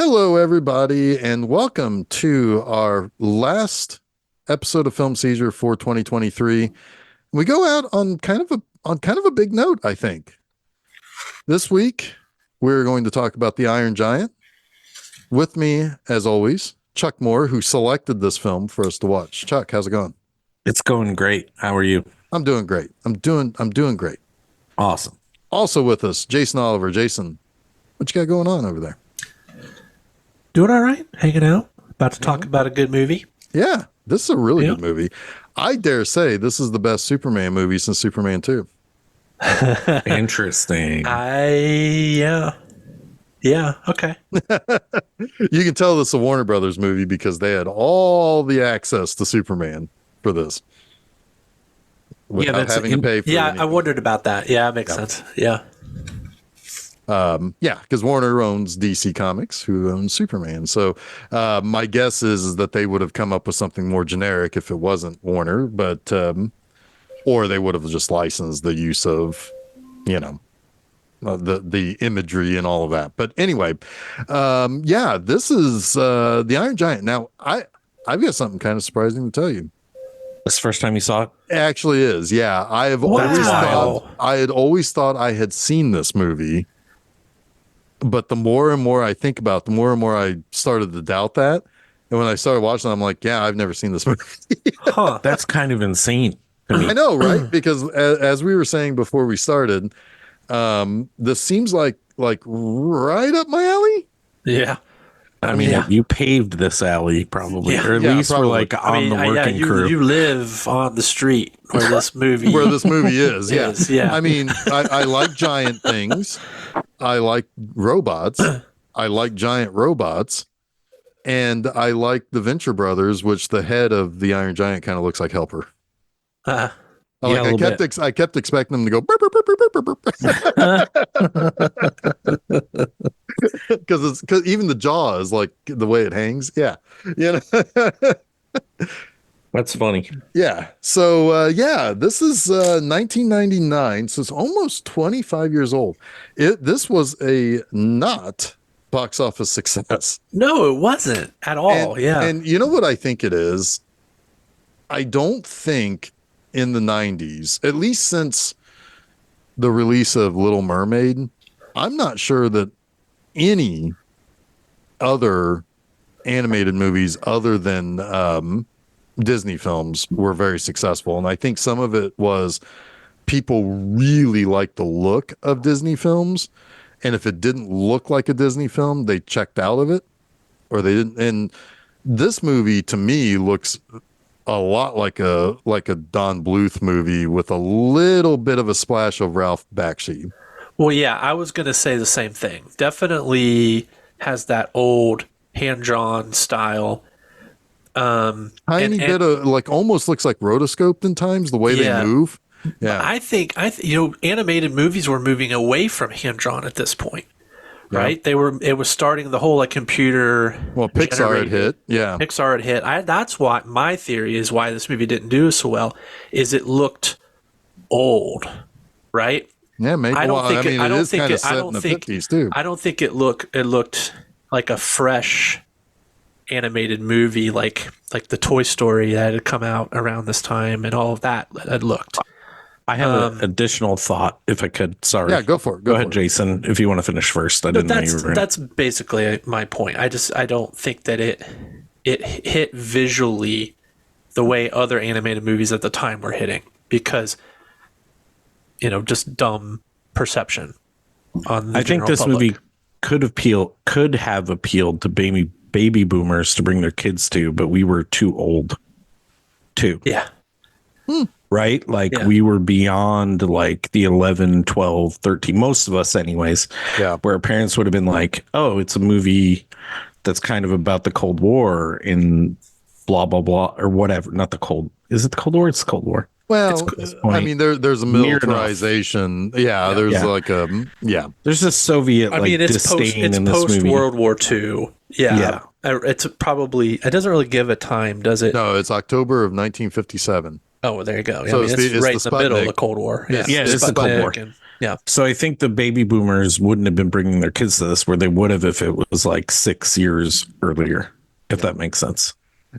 Hello, everybody, and welcome to our last episode of Film Seizure for 2023. We go out on kind of a big note, I think. This week, we're going to talk about The Iron Giant. With me, as always, Chuck Moore, who selected this film for us to watch. Chuck, how's it going? It's going great. How are you? I'm doing great. I'm doing great. Awesome. Also with us, Jason Oliver. Jason, what you got going on over there? Doing all right, hanging out. About to talk about a good movie. Yeah, this is a really good movie. I dare say this is the best Superman movie since Superman 2. Interesting. Yeah, okay. You can tell this is a Warner Brothers movie because they had all the access to Superman for this. Without having to pay for Yeah, anything. I wondered about that. Yeah, it makes sense. Yeah. Because Warner owns DC Comics, who owns Superman. So my guess is that they would have come up with something more generic if it wasn't Warner, but or they would have just licensed the use of, the imagery and all of that. But anyway, this is The Iron Giant. Now, I've got something kind of surprising to tell you. This the first time you saw it? It actually is. Yeah, I had always thought I had seen this movie. But the more and more I think about it, the more and more I started to doubt that. And when I started watching it, I'm like, yeah, I've never seen this movie. Huh. That's kind of insane to me. I know, right? Because as we were saying before we started, this seems like right up my alley. Yeah. I mean, you paved this alley probably, or at least probably. we're like on the working crew. You live on the street where this movie is. Yeah. Yeah. I mean, I like giant things. I like robots. I like giant robots. And I like the Venture Brothers, which the head of the Iron Giant kind of looks like Helper. I kept expecting them to go burp, burp, burp, burp, burp, burp. Because even the jaw is like the way it hangs. Yeah. That's funny. Yeah. So, this is 1999. So it's almost 25 years old. This was a not box office success. No, it wasn't at all. And you know what I think it is? I don't think in the 90s, at least since the release of Little Mermaid, I'm not sure that any other animated movies other than Disney films were very successful. And I think some of it was people really liked the look of Disney films. And if it didn't look like a Disney film, they checked out of it or they didn't. And this movie to me looks a lot like a Don Bluth movie with a little bit of a splash of Ralph Bakshi. Well, yeah, I was going to say the same thing. Definitely has that old hand-drawn style. Tiny bit of like almost looks like rotoscoped in times the way they move. Yeah, I think animated movies were moving away from hand-drawn at this point. Right? It was starting the whole computer. Well, Pixar had hit. Yeah. Pixar had hit. That's why my theory is why this movie didn't do so well is it looked old, right? Yeah, maybe. I don't think it is kind of set in the 50s too. I don't think it looked like a fresh animated movie like the Toy Story that had come out around this time and all of that had looked. I have an additional thought, if I could. Sorry. Yeah, go for it. Go ahead, Jason, if you want to finish first. I didn't know you were going to. That's basically my point. I don't think that it hit visually the way other animated movies at the time were hitting because, just dumb perception on the I think this public. movie could have appealed to baby boomers to bring their kids to, but we were too old to. Yeah. Right? We were beyond the 11, 12, 13, most of us anyways. Yeah. Where parents would have been like, oh, it's a movie that's kind of about the Cold War in blah, blah, blah, or whatever. Not the Cold. Is it the Cold War? It's the Cold War. Well, I mean, there's a militarization. Yeah, there's There's a Soviet disdain in this movie. World War II. Yeah. It's probably, it doesn't really give a time, does it? No, it's October of 1957. Oh, well, there you go. So it's right in the middle of the Cold War. Yeah, it's the Cold War. Yeah. So I think the baby boomers wouldn't have been bringing their kids to this where they would have if it was like 6 years earlier, if that makes sense.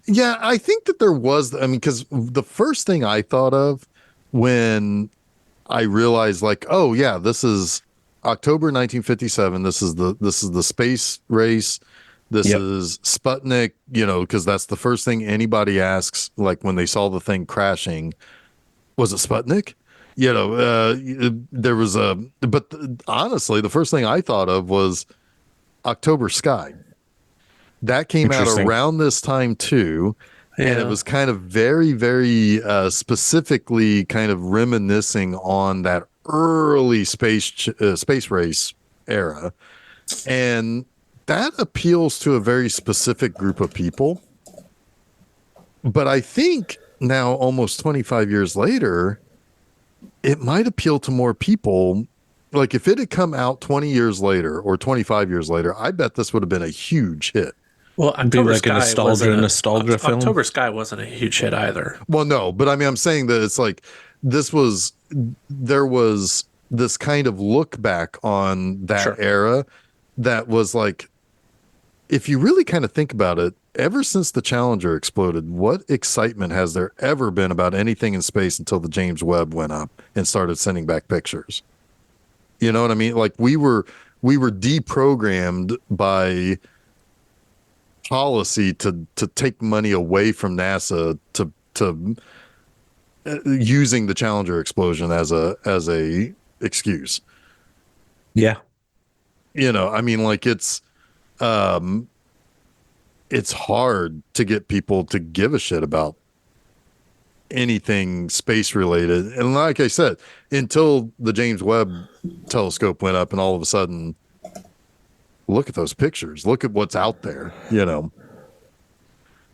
Yeah, I think that there was. I mean, because the first thing I thought of when I realized, like, oh yeah, this is October 1957. This is the space race. This Yep. is Sputnik. You know, because that's the first thing anybody asks. Like when they saw the thing crashing, was it Sputnik? You know, there was a. But honestly, the first thing I thought of was October Sky. That came out Interesting. around this time too, and it Yeah. was kind of very, very specifically kind of reminiscing on that early space race era, and that appeals to a very specific group of people. But I think now, almost 25 years later, it might appeal to more people. Like if it had come out 20 years later or 25 years later, I bet this would have been a huge hit. Well, It'd be October like a Sky wasn't nostalgia film. October Sky wasn't a huge hit either. Well, no, but I mean, I'm saying that it's like this was there was this kind of look back on that Sure. era that was like, if you really kind of think about it, ever since the Challenger exploded, what excitement has there ever been about anything in space until the James Webb went up and started sending back pictures? You know what I mean? Like we were deprogrammed by policy to take money away from NASA to using the Challenger explosion as a excuse. Yeah. You know, I mean, like it's hard to get people to give a shit about anything space related. And like I said, until the James Webb telescope went up and all of a sudden, look at those pictures, look at what's out there, you know.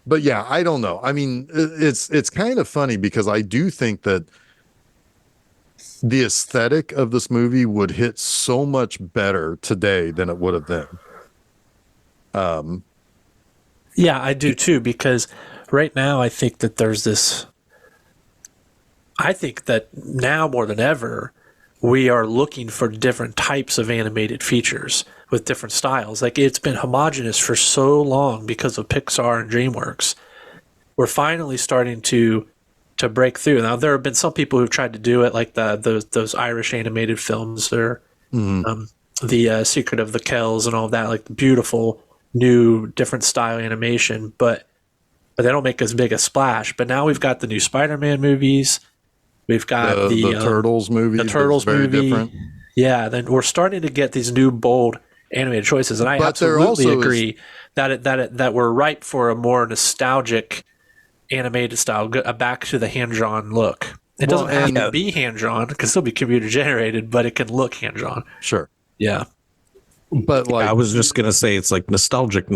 But yeah, I don't know. I mean, it's kind of funny because I do think that the aesthetic of this movie would hit so much better today than it would have then. Yeah, I do too, because right now I think that there's this. I think that now more than ever, we are looking for different types of animated features with different styles. Like it's been homogenous for so long because of Pixar and DreamWorks. We're finally starting to break through. Now there have been some people who've tried to do it, like those Irish animated films, or the Secret of the Kells and all that, like the beautiful new different style animation, but they don't make as big a splash. But now we've got the new Spider-Man movies. We've got the Turtles movie. The Turtles very movie. different. Yeah, then we're starting to get these new bold animated choices, and I But there absolutely also agree that we're ripe for a more nostalgic animated style, back to the hand-drawn look. It Well, doesn't have and- to be hand-drawn; it can still be computer generated, but it can look hand-drawn. Sure. Yeah, But like I was just gonna say it's like nostalgic,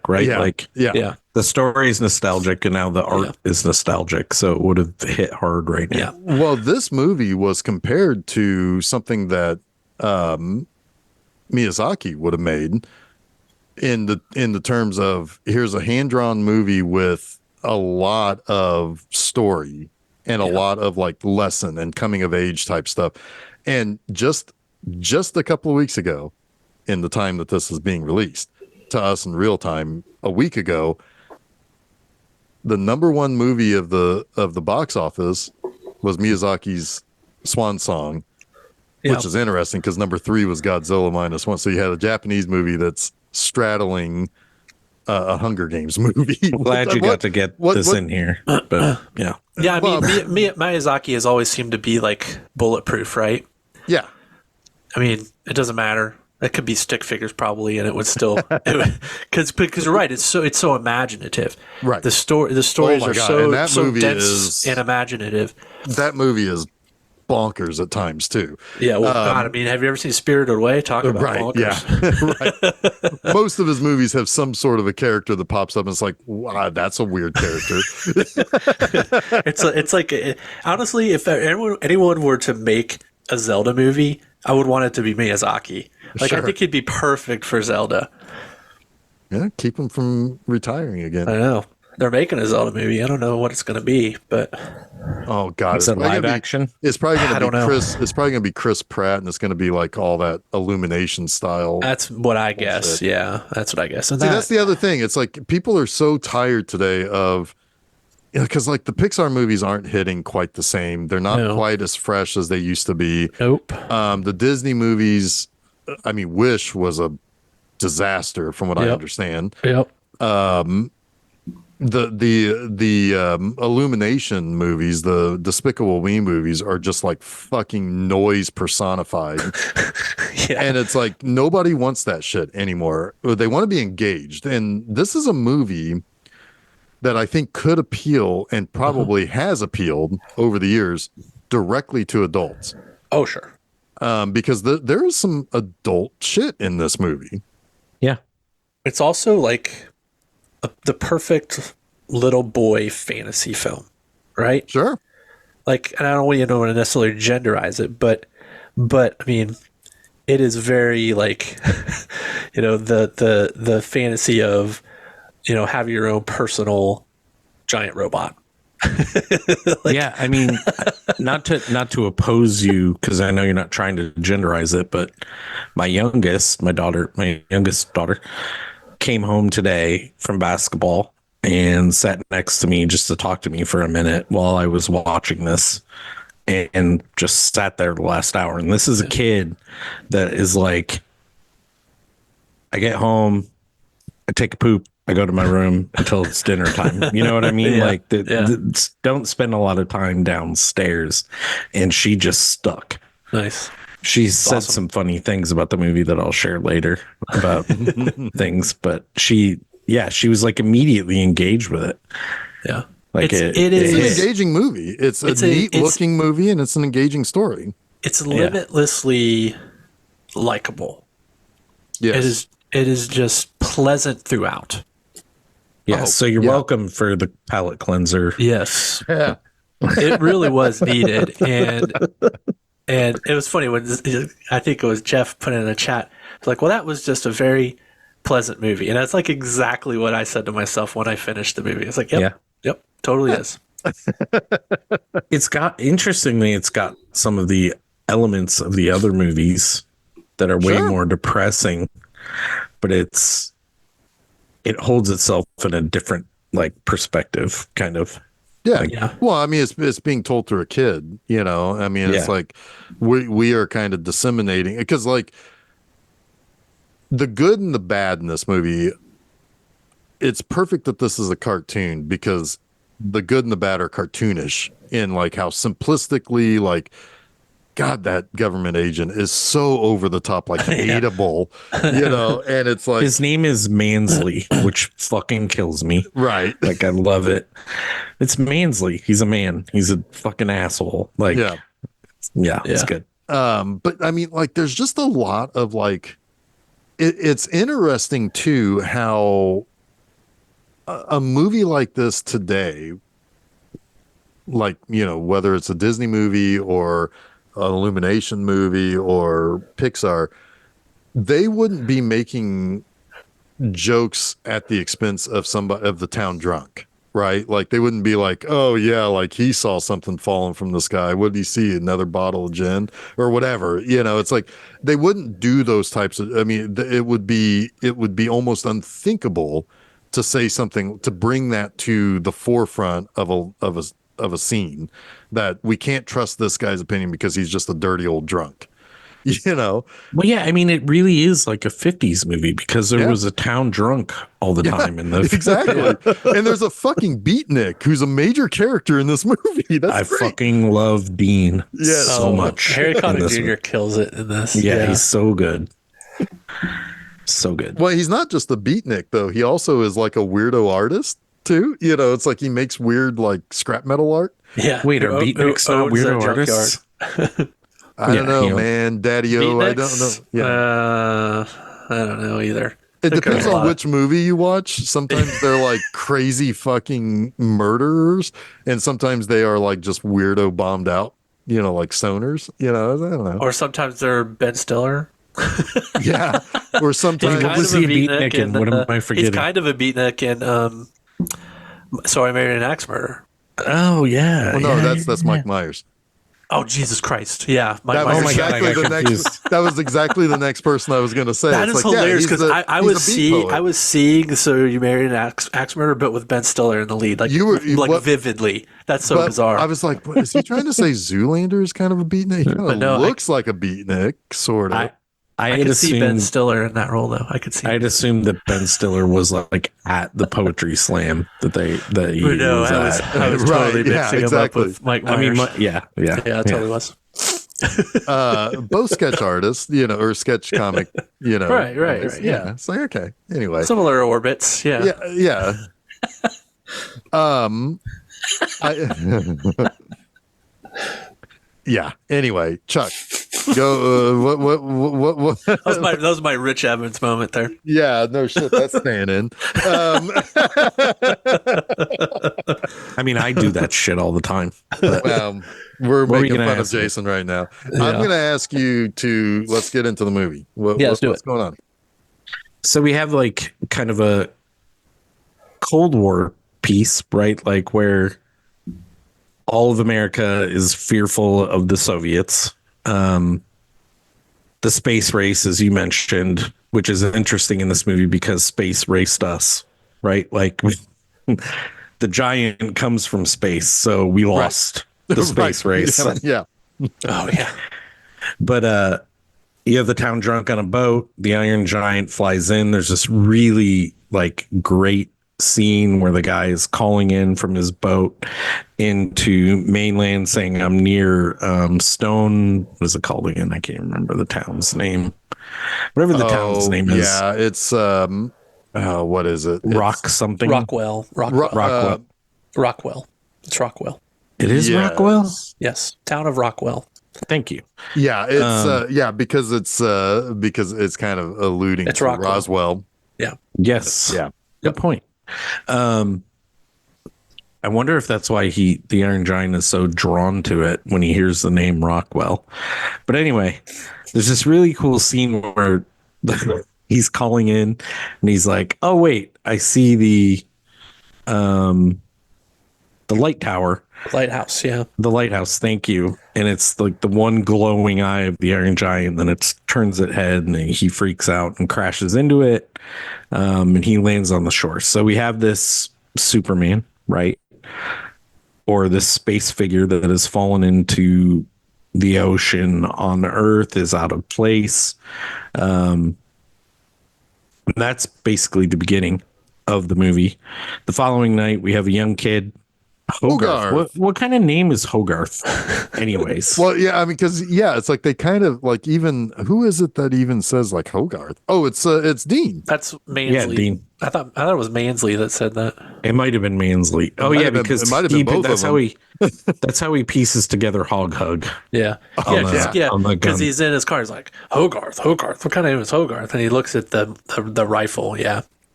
right? yeah, Like yeah. yeah, the story is nostalgic and now the art is nostalgic. So it would have hit hard right now. yeah. Well, this movie was compared to something that Miyazaki would have made in the terms of, here's a hand-drawn movie with a lot of story and a lot of like lesson and coming of age type stuff. And just a couple of weeks ago, in the time that this is being released to us in real time, a week ago, the number one movie of the box office was Miyazaki's Swan Song, Yeah. which is interesting because number 3 was Godzilla -1. So you had a Japanese movie that's straddling a Hunger Games movie. I'm glad you got to get this in here. But yeah. Yeah, I mean, Well- Miyazaki has always seemed to be like bulletproof, right? Yeah. I mean, it doesn't matter. It could be stick figures probably, and it would still because you're right. It's so imaginative. Right. The stories my are God, and that so movie dense is- and imaginative. That movie is bonkers at times too. Yeah. Well, God, I mean, have you ever seen Spirited Away? Talk about Right. bonkers. Yeah. Right. Most of his movies have some sort of a character that pops up and it's like, wow, that's a weird character. It's like honestly, if anyone were to make a Zelda movie, I would want it to be Miyazaki. Like I Sure. think he'd be perfect for Zelda. Yeah. Keep him from retiring again. I know. they're making a Zelda movie. I don't know what it's going to be, but Oh God, Is it live action? It's probably I gonna be don't know. Chris. It's probably gonna be Chris Pratt, and it's gonna be like all that Illumination style. that's what I guess. Bullshit. Yeah, that's what I guess. And See, that's the other thing. It's like people are so tired today of, because like the Pixar movies aren't hitting quite the same. They're not No. quite as fresh as they used to be. Nope. The Disney movies, I mean, Wish was a disaster from what I Yep. understand. Yep. The Illumination movies, the Despicable Me movies are just like fucking noise personified. Yeah. And it's like nobody wants that shit anymore. They want to be engaged. And this is a movie that I think could appeal and probably has appealed over the years directly to adults. Oh, sure. Because there is some adult shit in this movie. Yeah. It's also like the perfect little boy fantasy film, right? Sure. Like, and I don't want to necessarily genderize it, but I mean, it is very like, the fantasy of, having your own personal giant robot. Yeah, I mean, not to oppose you, because I know you're not trying to genderize it, but my youngest daughter came home today from basketball and sat next to me just to talk to me for a minute while I was watching this, and just sat there the last hour. And this is a kid that is like, I get home, I take a poop, I go to my room until it's dinner time. You know what I mean? Yeah, Like, don't spend a lot of time downstairs. And she just stuck. Nice. She said awesome. some funny things about the movie that I'll share later about things, but she was like immediately engaged with it. Yeah. Like It It's an is. engaging movie. It's a neat looking movie, and it's an engaging story. It's limitlessly likable. Yes. It is just pleasant throughout. Yeah, Oh, so you're yeah. welcome for the palate cleanser. Yes. Yeah. It really was needed. And it was funny when I think it was Jeff put in a chat. It's like, well, that was just a very pleasant movie. And that's like exactly what I said to myself when I finished the movie. It's like, yep, totally is. It's got some of the elements of the other movies that are way Sure. more depressing, but it holds itself in a different like perspective, kind of. Yeah. Yeah. Well, I mean, it's being told to a kid, I mean, it's Yeah. like we are kind of disseminating, because like the good and the bad in this movie, it's perfect that this is a cartoon, because the good and the bad are cartoonish in like how simplistically, like, God, that government agent is so over the top, like hateable, and it's like, His name is Mansley, which fucking kills me. right. Like, I love it. It's Mansley. He's a man. He's a fucking asshole. Like, Yeah. it's Yeah. good. But I mean, like, there's just a lot of like, it's interesting too how a movie like this today, like, whether it's a Disney movie or an Illumination movie or Pixar, they wouldn't be making jokes at the expense of the town drunk, right? Like they wouldn't be like, oh yeah, like he saw something falling from the sky. What did he see? Another bottle of gin or whatever. It's like they wouldn't do those types of. I mean, it would be almost unthinkable to say something to bring that to the forefront of a scene, that we can't trust this guy's opinion because he's just a dirty old drunk. Well, yeah, I mean, it really is like a 50s movie, because there was a town drunk all the time in the exactly. And there's a fucking beatnik who's a major character in this movie. That's I great. fucking love Dean so Oh, much. Harry in Connick this Jr. one. kills it in this. Yeah, he's so good. So good. Well, he's not just a beatnik though. He also is like a weirdo artist too. It's like he makes weird like scrap metal art. Yeah. Wait, are Who beatniks not owns a weirdo junkyard? artists? I don't know, he owns- man. Daddy-o, I don't know. Beatniks? Yeah. I don't know either. It There could depends be a on lot. which movie you watch. Sometimes they're like crazy fucking murderers, and sometimes they are like just weirdo bombed out, like stoners. I don't know. Or sometimes they're Ben Stiller. Yeah. Or He's sometimes kind Was he a beatnik in- what am I forgetting? He's kind of a beatnik in So I Married an Axe Murderer. Oh yeah. Well, no, yeah, that's yeah. Mike Myers. Oh, Jesus Christ. Yeah. That Myers. was my God, I exactly got the confused. next. That was exactly the next person I was going to say. That It's is like, yeah, hilarious he's because I he's was a beat poet. I was seeing So You Married an Axe Murderer, but with Ben Stiller in the lead, like What? vividly. That's so But bizarre. I was like, what, is he trying to say Zoolander is kind of a beatnik? He kind of But no, looks like a beatnik, sort of. I I had could see Ben assumed Stiller in that role, though. I could see. I had assumed that Ben Stiller was like at the poetry slam that he But no, was I was Right, totally yeah, mixing him up exactly. with Mike I mean, Myers. yeah. Yeah, it totally was. Both sketch artists, or sketch comic, Right, guys. yeah. It's like, okay. Anyway, Similar orbits, yeah. yeah. I yeah. Anyway, Chuck, go. What? That was my Rich Evans moment there. Yeah, no shit. That's staying in. I mean, I do that shit all the time. But We're What were you making gonna fun of ask me? Jason right now. Yeah. I'm going to ask you to let's get into the movie. Let's do what's it. going on? so we have like kind of a Cold War piece, right? Like where all of America is fearful of the Soviets. The space race, as you mentioned, which is interesting in this movie because space raced us, right? Like the giant comes from space, so we lost the space Right. race. Yeah. Oh yeah. But you have the town drunk on a boat. The Iron Giant flies in. There's this really like great scene where the guy is calling in from his boat into mainland saying, I'm near Stone. What is it called again? I can't remember the town's name. Whatever the town's name is. Yeah, it's what is it? Rock something. Rockwell. Rockwell. Rockwell. It's Rockwell. It is Yes. Rockwell? Yes. Town of Rockwell. Thank you. Yeah, it's because it's kind of alluding It's to Rockwell. Roswell. Yeah. Yes. Yeah. Good point. I wonder if that's why the Iron Giant is so drawn to it when he hears the name Rockwell. But anyway, there's this really cool scene where he's calling in and he's like, "Oh wait, I see the light tower, Lighthouse, yeah. the lighthouse. Thank you." And it's like the one glowing eye of the Iron Giant. Then it turns its head and he freaks out and crashes into it. And he lands on the shore. So we have this Superman, right? Or this space figure that has fallen into the ocean on Earth, is out of place. And that's basically the beginning of the movie. The following night, we have a young kid, Hogarth. What kind of name is Hogarth? Anyways. Well, yeah, I mean, because it's like they kind of like even who is it that even says like Hogarth? Oh, it's Dean. That's Mansley. Yeah, Dean. I thought it was Mansley that said that. It might have been Mansley. Oh might yeah, have been- because it might have been both that's of how that's how he pieces together Hog Hug. Yeah. On the Because gun. he's in his car. He's like, Hogarth. What kind of name is Hogarth? And he looks at the rifle,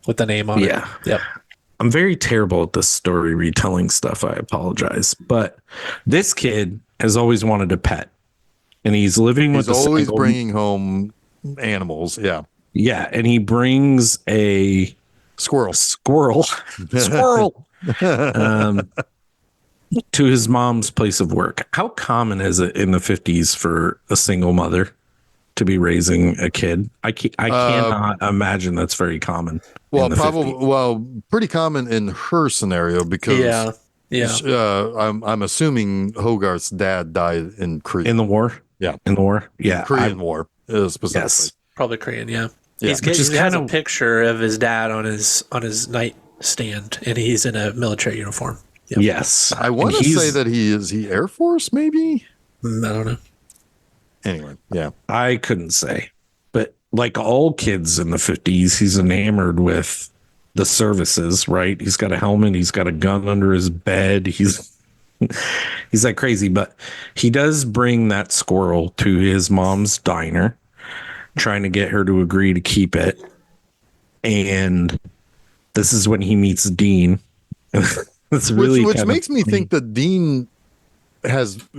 with the name on it. Yeah. Yep. I'm very terrible at this story retelling stuff. I apologize. But this kid has always wanted a pet. And he's living with He's a always single- bringing home animals. Yeah, Yeah, and he brings a squirrel. squirrel to his mom's place of work. How common is it in the 50s for a single mother to be raising a kid? I cannot imagine that's very common. Well, in the probably 50s. pretty common in her scenario because I'm assuming Hogarth's dad died in Korea. In the war. Yeah. In the war. Yeah. Korean War specifically. Yes. Probably Korean, yeah. Yeah. He Which is has kind a of- picture of his dad on his nightstand, and he's in a military uniform. Yep. Yes. I want to And he's- say that he Air Force maybe. I don't know. Anyway, yeah. I couldn't say. But like all kids in the 50s, he's enamored with the services, right? He's got a helmet, he's got a gun under his bed. He's like crazy, but he does bring that squirrel to his mom's diner, trying to get her to agree to keep it. And this is when he meets Dean. It's really which kind of makes me funny. think that Dean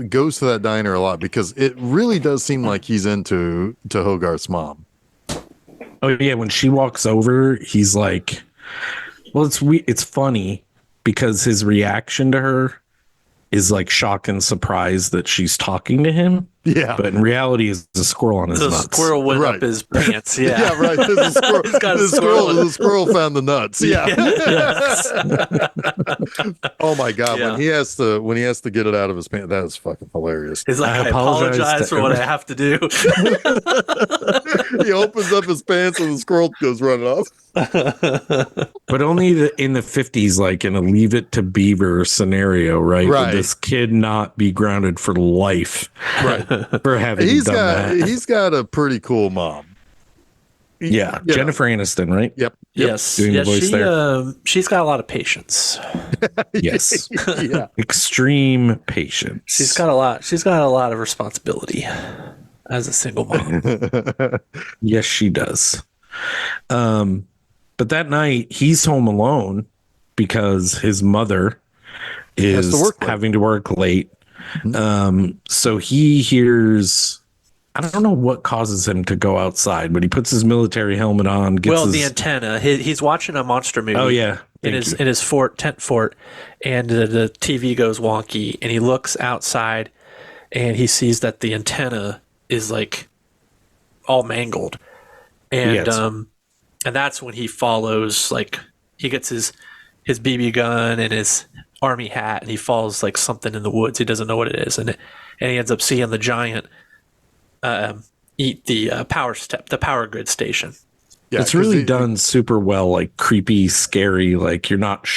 goes to that diner a lot because it really does seem like he's into Hogarth's mom. Oh yeah, when she walks over, he's like, well, it's funny because his reaction to her is like shock and surprise that she's talking to him. Yeah. But in reality, is a squirrel on his The nuts. squirrel went Right. up his pants. Yeah. Yeah, right. There's a squirrel. He's got a The squirrel found the nuts. Yeah. Oh my God. Yeah. When he has to get it out of his pants, that is fucking hilarious. He's like, I I apologize apologize to for what I have to do. He opens up his pants and the squirrel goes running off. But only in the 50s, like in a Leave It to Beaver scenario, right? Right. Would this kid not be grounded for life Right. for having done that? He's got a pretty cool mom. Yeah. You know. Jennifer Aniston, right? Yep. Yes. Doing the Yeah, voice there. she's got a lot of patience. Yes. Yeah. Extreme patience. She's got a lot of responsibility as a single mom. Yes, she does. But that night he's home alone because his mother Has is to work late. having to work late. So he hears, I don't know what causes him to go outside, but he puts his military helmet on. Gets The antenna. He's watching a monster movie. Oh yeah, in his tent fort, and the TV goes wonky, and he looks outside, and he sees that the antenna is like all mangled, and Yes. and that's when he follows. Like he gets his BB gun and his army hat, and he follows like something in the woods. He doesn't know what it is, and he ends up seeing the giant eat the power grid station. Yeah, it's really done super well, like creepy, scary. Like you're not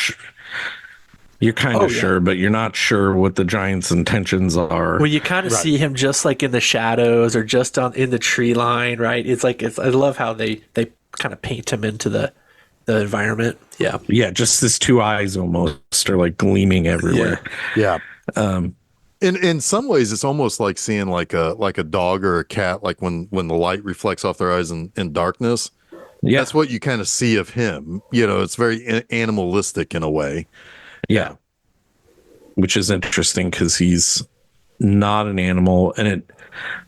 you're kind of sure, but you're not sure what the giant's intentions are. Well, you kind of see him just like in the shadows or just in the tree line, right? I love how they kind of paint him into the environment. Yeah. Yeah, just his two eyes almost are like gleaming everywhere. Yeah. In some ways, it's almost like seeing like a dog or a cat, like when the light reflects off their eyes in darkness. Yeah. That's what you kind of see of him. You know, it's very animalistic in a way. Yeah. Which is interesting because he's not an animal, and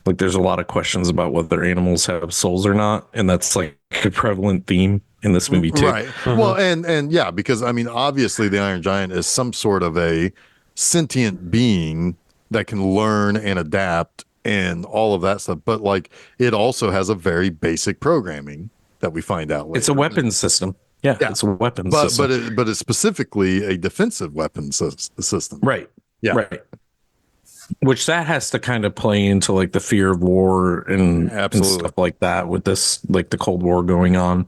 there's a lot of questions about whether animals have souls or not, and that's like a prevalent theme in this movie too. Right. Well, and yeah, because I mean, obviously the Iron Giant is some sort of a sentient being that can learn and adapt and all of that stuff, but like it also has a very basic programming that we find out later. It's a weapons system. Yeah, it's a weapons system. But it's specifically a defensive weapons system. Right. Yeah. Right. Which that has to kind of play into like the fear of war and stuff like that with this, like the Cold War going on.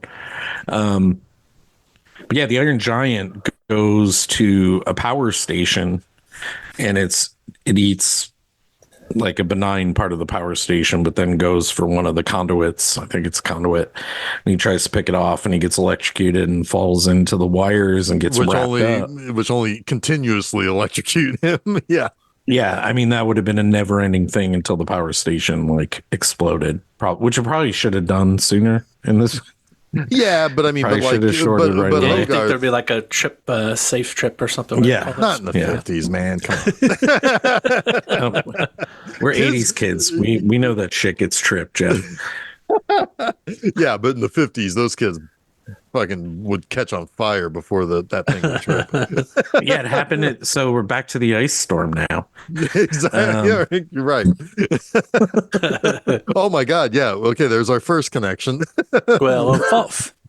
But yeah, the Iron Giant goes to a power station, and it eats like a benign part of the power station, but then goes for one of the conduits. I think it's conduit, and he tries to pick it off, and he gets electrocuted and falls into the wires and gets wrapped up. Which only continuously electrocute him. Yeah. Yeah, I mean that would have been a never-ending thing until the power station like exploded, which it probably should have done sooner in this. Yeah, but I mean, Probably but should have shorted right away. I Hogarth, think there'd be like a trip, safe trip or something. Yeah. not in the 50s, man. Come on. We're 80s kids. We know that shit gets tripped, Jeff. Yeah, but in the 50s, those kids fucking would catch on fire before that thing would trip. Yeah, it happened. So we're back to the ice storm now. Exactly. Yeah, you're right. Oh my God. Yeah. Okay. There's our first connection. Well,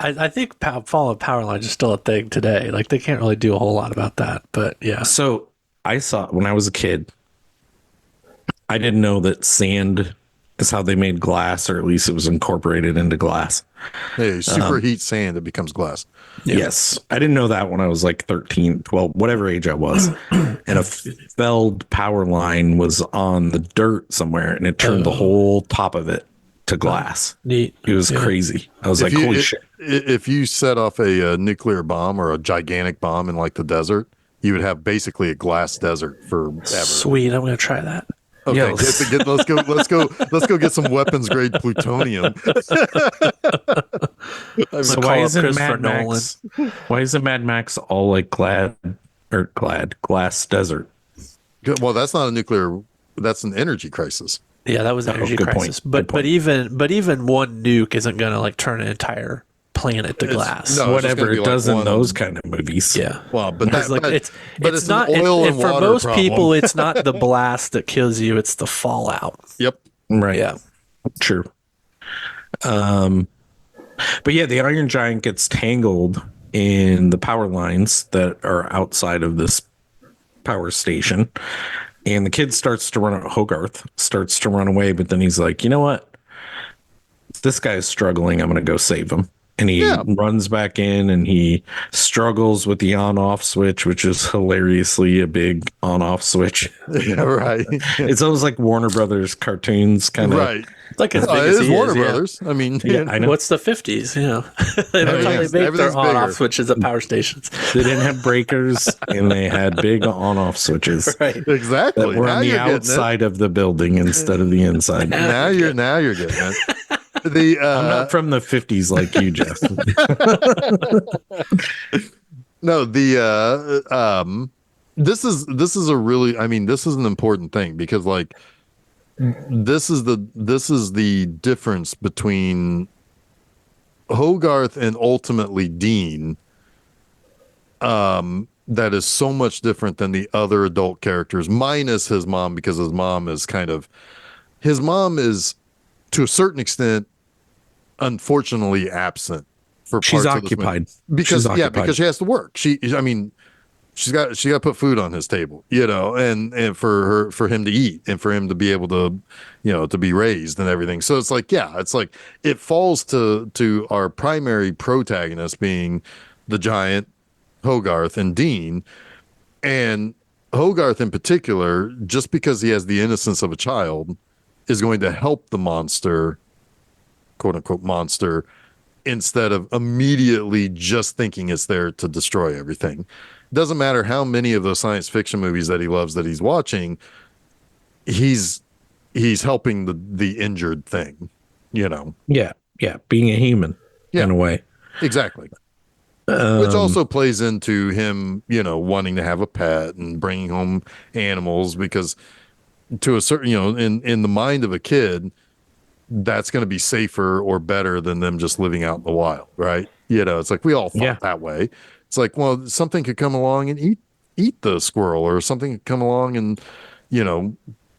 I think falling power lines is still a thing today. Like they can't really do a whole lot about that, but yeah. So I saw when I was a kid, I didn't know that sand is how they made glass, or at least it was incorporated into glass. Hey, superheat sand, it becomes glass. Yes. I didn't know that when I was like 13, 12, whatever age I was. And a felled power line was on the dirt somewhere, and it turned the whole top of it to glass. Neat. It was crazy. I was like, holy shit. If you set off a nuclear bomb or a gigantic bomb in like the desert, you would have basically a glass desert forever. Sweet. I'm going to try that. Okay, Yes. let's go get some weapons grade plutonium. So why isn't Mad Max all like glass desert? Well, that's not a nuclear. That's an energy crisis. Yeah, that was an energy good crisis. point. But even one nuke isn't going to like turn an entire planet to glass. no, it's just Whatever gonna be it like does in one- those kind of movies. Yeah. Well, but It's like it's an not oil and for water most problem. people it's not the blast that kills you, it's the fallout. Yep. Right. Yeah. True. But yeah, the Iron Giant gets tangled in the power lines that are outside of this power station. And the kid starts to run, Hogarth starts to run away, but then he's like, you know what? This guy's struggling. I'm going to go save him. And he runs back in and he struggles with the on-off switch, which is hilariously a big on-off switch. Yeah, right. It's almost like Warner Brothers cartoons kind of. Right. Like as big It as is he Warner is, yeah. Brothers. I mean, Yeah, I know. What's the 50s? They don't really make Everything's their on-off bigger. switches at power stations. They didn't have breakers and they had big on-off switches Right. exactly. that were Now on the you're getting it. outside of the building instead of the inside. Now you're getting it. The I'm not from the 50s like you, Jeff. no, the this is a really, I mean, this is an important thing because like this is the difference between Hogarth and ultimately Dean, that is so much different than the other adult characters, minus his mom, because his mom is to a certain extent unfortunately absent for She's parts of this movie. occupied. Because She's occupied. because she has to work. I mean, she's got to put food on his table, and for him to eat and for him to be able to, to be raised and everything. So it's like, it falls to our primary protagonist being the giant, Hogarth, and Dean. And Hogarth in particular, just because he has the innocence of a child, is going to help the monster, quote unquote monster, instead of immediately just thinking it's there to destroy everything. Doesn't matter how many of those science fiction movies that he loves that he's watching, he's helping the injured thing, Yeah. Being a human in a way. Exactly. Which also plays into him, wanting to have a pet and bringing home animals, because to a certain, in the mind of a kid, that's going to be safer or better than them just living out in the wild, right? It's like we all thought that way. It's like, well, something could come along and eat the squirrel, or something could come along and,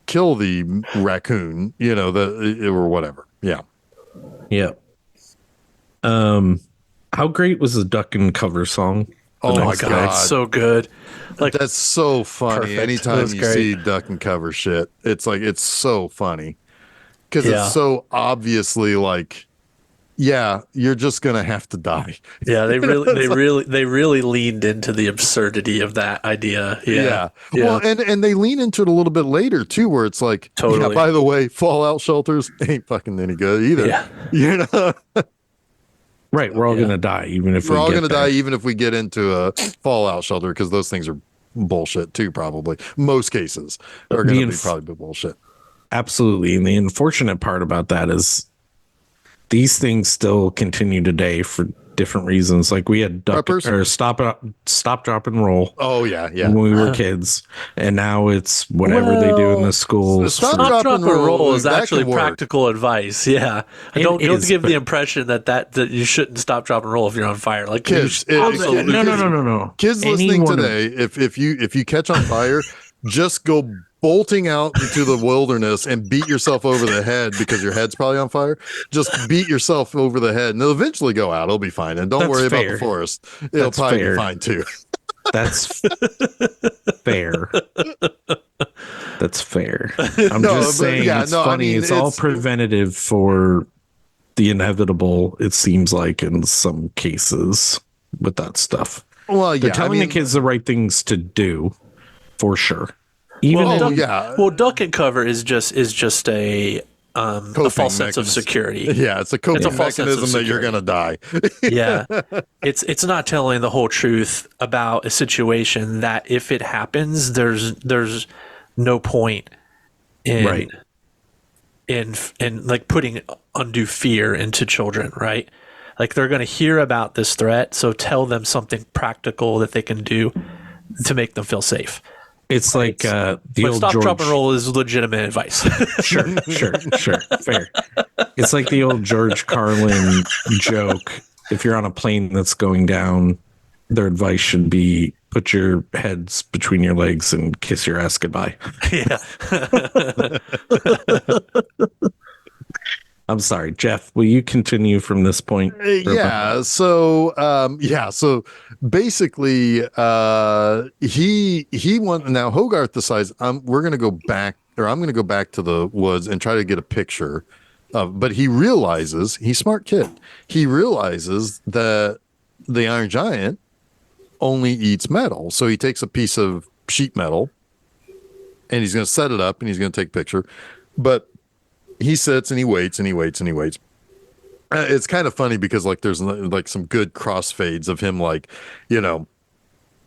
kill the raccoon, or whatever. Yeah. Yeah. How great was the Duck and Cover song? Oh my God, God. it's so good. Like That's so funny. Perfect. Anytime That's you great. see duck and cover shit, it's like, it's so funny because Yeah. it's so obviously like, yeah, you're just gonna have to die. yeah, they really leaned into the absurdity of that idea. Yeah. Well, and they lean into it a little bit later too, where it's like, Totally. yeah, by the way, fallout shelters ain't fucking any good either. Yeah. Right. We're all going to die, even if We're all get gonna there. die even if we get into a fallout shelter, because those things are bullshit too. Probably most cases are gonna be probably bullshit. Absolutely. And the unfortunate part about that is these things still continue today for different reasons. Like we had stop, drop, and roll Oh yeah. when we were kids, and now it's whatever they do in the schools. Stop, for- drop, Drop and and roll, roll is that actually can work. practical advice. Yeah. It Don't is, give but- the impression that you shouldn't stop, drop, and roll if you're on fire. Like Kids, you it- absolutely- No. Kids Any listening one of- today, if you catch on fire, just go bolting out into the wilderness and beat yourself over the head, because your head's probably on fire. Just beat yourself over the head, and it'll eventually go out. It'll be fine, and don't That's worry about fair. the forest. It'll That's probably fair. be fine too. That's fair. That's fair. I'm No, just but saying yeah, it's no, I funny. mean, it's all it's- preventative for the inevitable, it seems like, in some cases with that stuff. Well, They're yeah, telling the kids the right things to do, for sure. Even Well, if- yeah. Well, duck and cover is just a false sense of mechanism. security. Yeah, it's a coping It's a false sense of mechanism that you're gonna die. Yeah. It's not telling the whole truth about a situation that if it happens, there's no point in Right. in like putting undue fear into children, right? Like they're going to hear about this threat, so tell them something practical that they can do to make them feel safe. It's like the But old stop, George. drop, and roll is legitimate advice. Sure, fair. It's like the old George Carlin joke if you're on a plane that's going down, their advice should be put your heads between your legs and kiss your ass goodbye. Yeah. I'm sorry, Jeff. Will you continue from this point? So basically, he went. Now Hogarth decides we're going to go back, or I'm going to go back to the woods and try to get a picture. But he realizes, he's a smart kid. He realizes that the Iron Giant only eats metal. So he takes a piece of sheet metal and he's going to set it up and he's going to take a picture. But he sits and he waits and he waits and he waits. It's kind of funny because like there's like some good crossfades of him, like,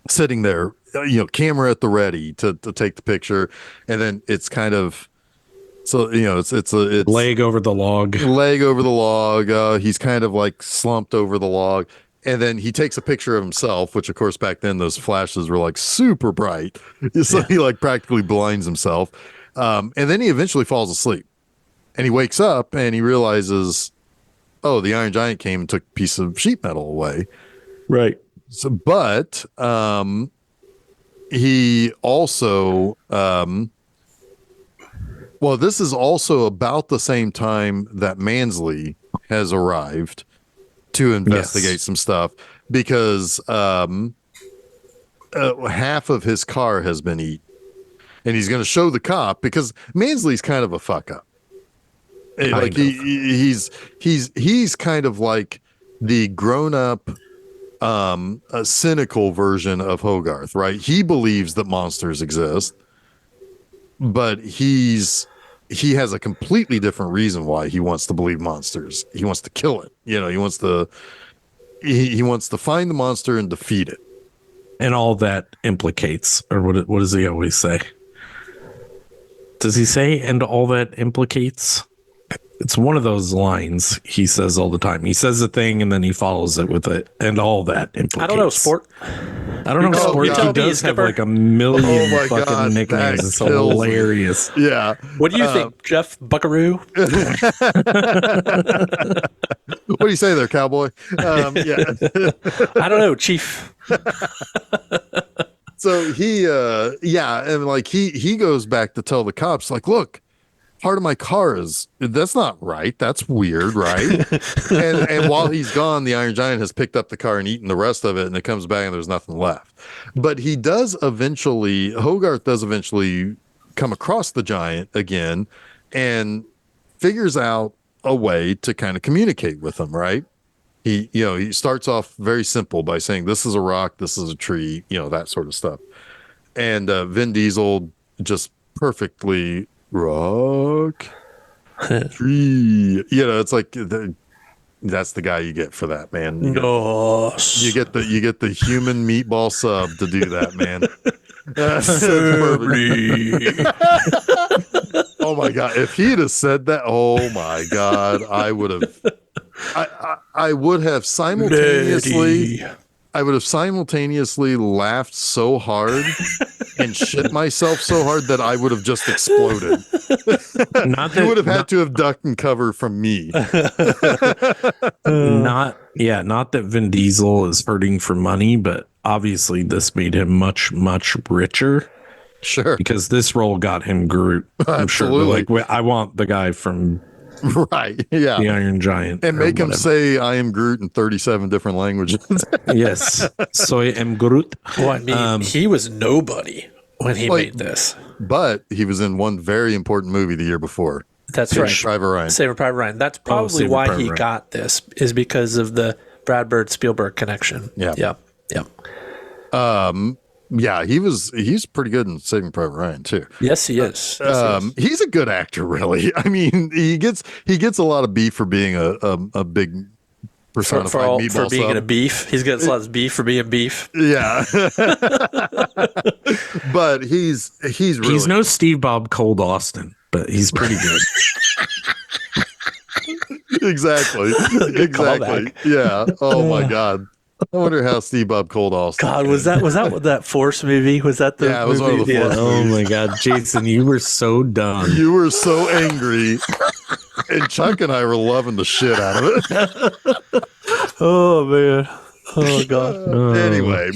sitting there, camera at the ready to take the picture. And then it's kind of, so, it's leg over the log. He's kind of like slumped over the log. And then he takes a picture of himself, which of course back then those flashes were like super bright. So he like practically blinds himself. And then he eventually falls asleep and he wakes up and he realizes, oh, the Iron Giant came and took a piece of sheet metal away. Right. So, but he also, well, this is also about the same time that Mansley has arrived to investigate some stuff because half of his car has been eaten. And he's going to show the cop because Mansley's kind of a fuck up. Like he's kind of like the grown up, a cynical version of Hogarth, right? He believes that monsters exist, but he has a completely different reason why he wants to believe monsters. He wants to kill it. He wants to find the monster and defeat it. And all that implicates, or what does he always say? Does he say, and all that implicates? It's one of those lines he says all the time. He says a thing and then he follows it with it, and all that implicates. I don't know, sport. I don't know, sport. He does have like a million fucking nicknames. It's hilarious. Yeah. What do you think, Jeff Buckaroo? What do you say there, cowboy? Yeah. I don't know, Chief. So and like he goes back to tell the cops, like, look, part of my car that's not right. That's weird, right? and while he's gone, the Iron Giant has picked up the car and eaten the rest of it, and it comes back and there's nothing left. But Hogarth does eventually come across the giant again and figures out a way to kind of communicate with him, right? He starts off very simple by saying, this is a rock, this is a tree, that sort of stuff. And Vin Diesel just perfectly, rock, tree, it's like that's the guy you get for that, man. You get the human meatball sub to do that, man. Oh my god, if he'd have said that, oh my god, I would have simultaneously laughed so hard and shit myself so hard that I would have just exploded. You would have had to have ducked and cover from me. Not that Vin Diesel is hurting for money, but obviously this made him much, much richer. Sure. Because this role got him Groot. I'm sure. Like, I want the guy from right. Yeah. the Iron Giant. And make him say I am Groot in 37 different languages. Yes. So I am Groot. Well, I mean, he was nobody when he made this. But he was in one very important movie the year before. That's right. Private Ryan. Saving Private Ryan. That's probably why he got this, is because of the Brad Bird Spielberg connection. Yeah. Yep. Yeah, he's pretty good in Saving Private Ryan too. Yes, he is. He's a good actor, really. I mean, he gets a lot of beef for being a big personified meatball for being sub. a beef. He's got a lot of beef for being beef. Yeah, but he's really, he's no Steve Bob Cold Austin, but he's pretty good. exactly. Yeah. Oh my god. I wonder how Steve Bob Cold Austin. God, was that what that Force movie? Was that the it was movie? one of the Force Oh movies. my god, Jason, you were so dumb. You were so angry, and Chuck and I were loving the shit out of it. Oh man. Oh god. Anyway,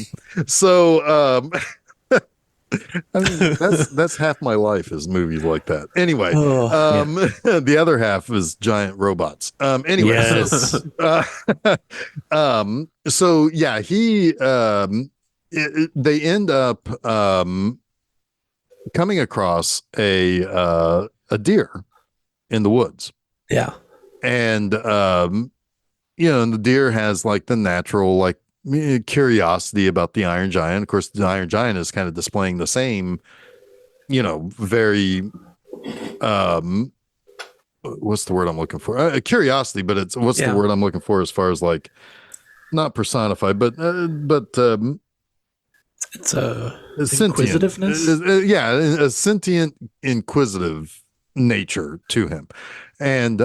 so I mean that's half my life is movies like that. Anyway, Oh. the other half is giant robots. Anyway, Yes. uh, so yeah, they end up coming across a deer in the woods, Yeah. and and the deer has like the natural like curiosity about the Iron Giant. Of course, the Iron Giant is kind of displaying the same, very um what's the word I'm looking for? Curiosity, but it's what's the Yeah. word I'm looking for as far as like not personified, but It's a sentient. inquisitiveness. Yeah, a sentient, inquisitive nature to him, and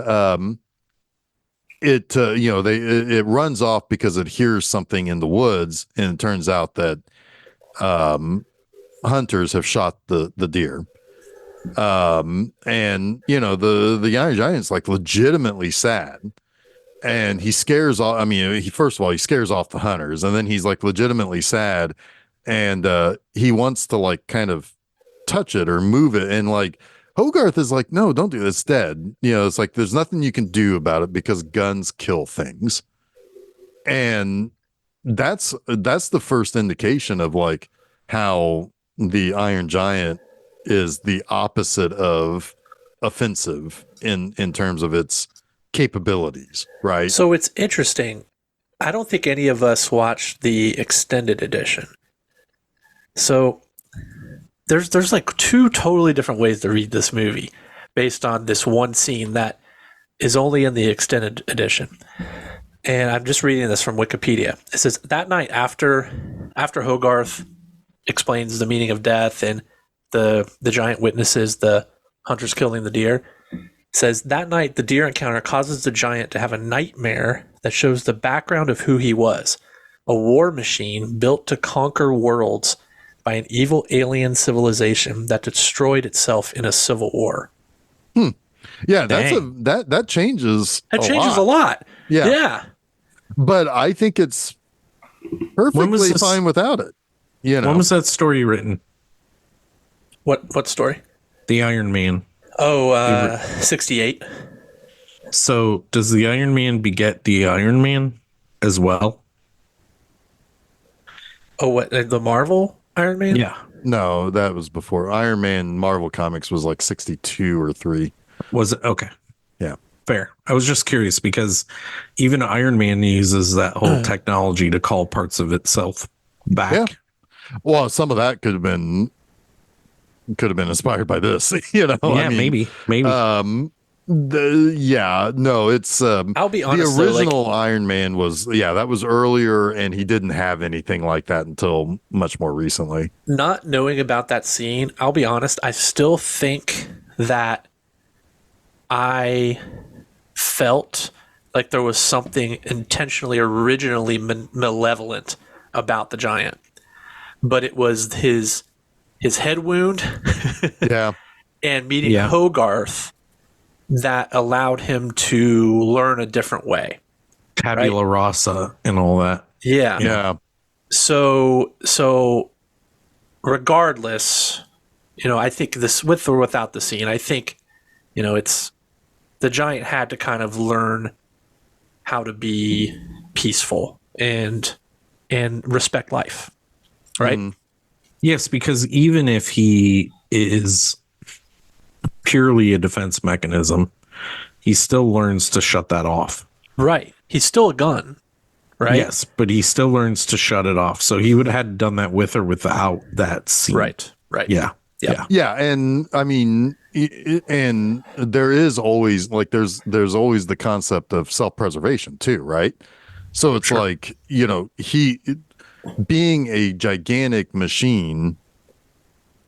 it runs off because it hears something in the woods, and it turns out that hunters have shot the deer. And the Iron Giant's like legitimately sad, and he scares all. I mean, first of all he scares off the hunters, and then he's like legitimately sad, and he wants to like kind of touch it or move it, and like Hogarth is like, no, don't do it. It's dead. It's like there's nothing you can do about it because guns kill things, and that's the first indication of like how the Iron Giant is the opposite of offensive in terms of its capabilities, right? So it's interesting. I don't think any of us watched the extended edition. So there's like two totally different ways to read this movie based on this one scene that is only in the extended edition. And I'm just reading this from Wikipedia. It says that night after Hogarth explains the meaning of death and the giant witnesses the hunters killing the deer, says that night the deer encounter causes the giant to have a nightmare that shows the background of who he was, a war machine built to conquer worlds by an evil alien civilization that destroyed itself in a civil war. Yeah, Dang. that changes. That changes a lot. Yeah. Yeah. But I think it's perfectly fine without it. When was that story written? What story? The Iron Man. Oh, 68. So does the Iron Man beget the Iron Man as well? Oh, what, the Marvel Iron Man? Yeah. No, that was before Iron Man. Marvel Comics was like 62 or 3. Was it? Okay. Yeah. Fair. I was just curious because even Iron Man uses that whole technology to call parts of itself back. Yeah. Well, some of that could have been inspired by this, Yeah, I mean, maybe. It's I'll be honest, the original Iron Man was that was earlier, and he didn't have anything like that until much more recently. Not knowing about that scene, I'll be honest, I still think that I felt like there was something intentionally, originally malevolent about the giant, but it was his head wound Yeah. and meeting Hogarth that allowed him to learn a different way. Tabula rasa and all that. Yeah. Yeah. So regardless, I think this, with or without the scene, I think, it's the giant had to kind of learn how to be peaceful and respect life. Right? Mhm. Yes, because even if he is purely a defense mechanism, he still learns to shut that off. Right. He's still a gun, right? Yes, but he still learns to shut it off. So he would have had done that with or without that scene. Right. Yeah. Yeah, and I mean, and there is always like there's always the concept of self-preservation too, right? So it's like, he being a gigantic machine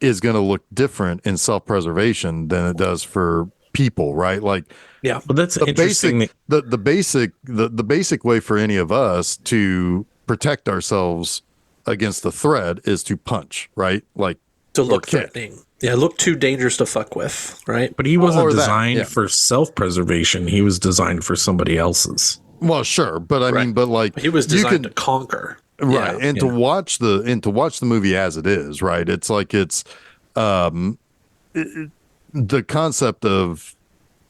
is going to look different in self-preservation than it does for people, right? Like, yeah, but that's interesting. The basic way for any of us to protect ourselves against the threat is to punch, right? Like to look threatening. Yeah, look too dangerous to fuck with, right? But he wasn't designed that, for self-preservation. He was designed for somebody else's. Well, sure, but I mean, but like He was you designed can to conquer. right, Yeah. and to watch the movie as it is, right? It's like um the concept of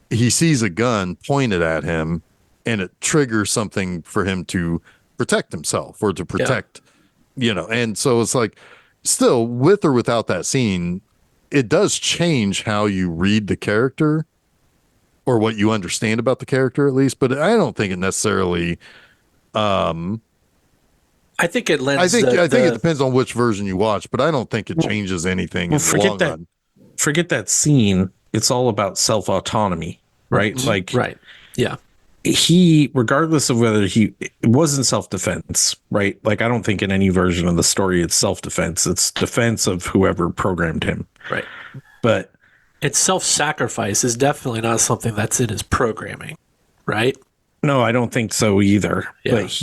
he sees a gun pointed at him and it triggers something for him to protect himself or to protect, and so it's like still with or without that scene, it does change how you read the character or what you understand about the character at least, but I don't think it necessarily I think it I lends think the, I think it the depends on which version you watch, but I don't think it changes anything Well, in the long run. forget that scene. It's all about self autonomy, right? Like right. Yeah. he, regardless of whether it wasn't self defense, right? Like I don't think in any version of the story it's self defense. It's defense of whoever programmed him. Right. But It's self-sacrifice is definitely not something that's in his programming, right? no, I don't think so either. Yeah. But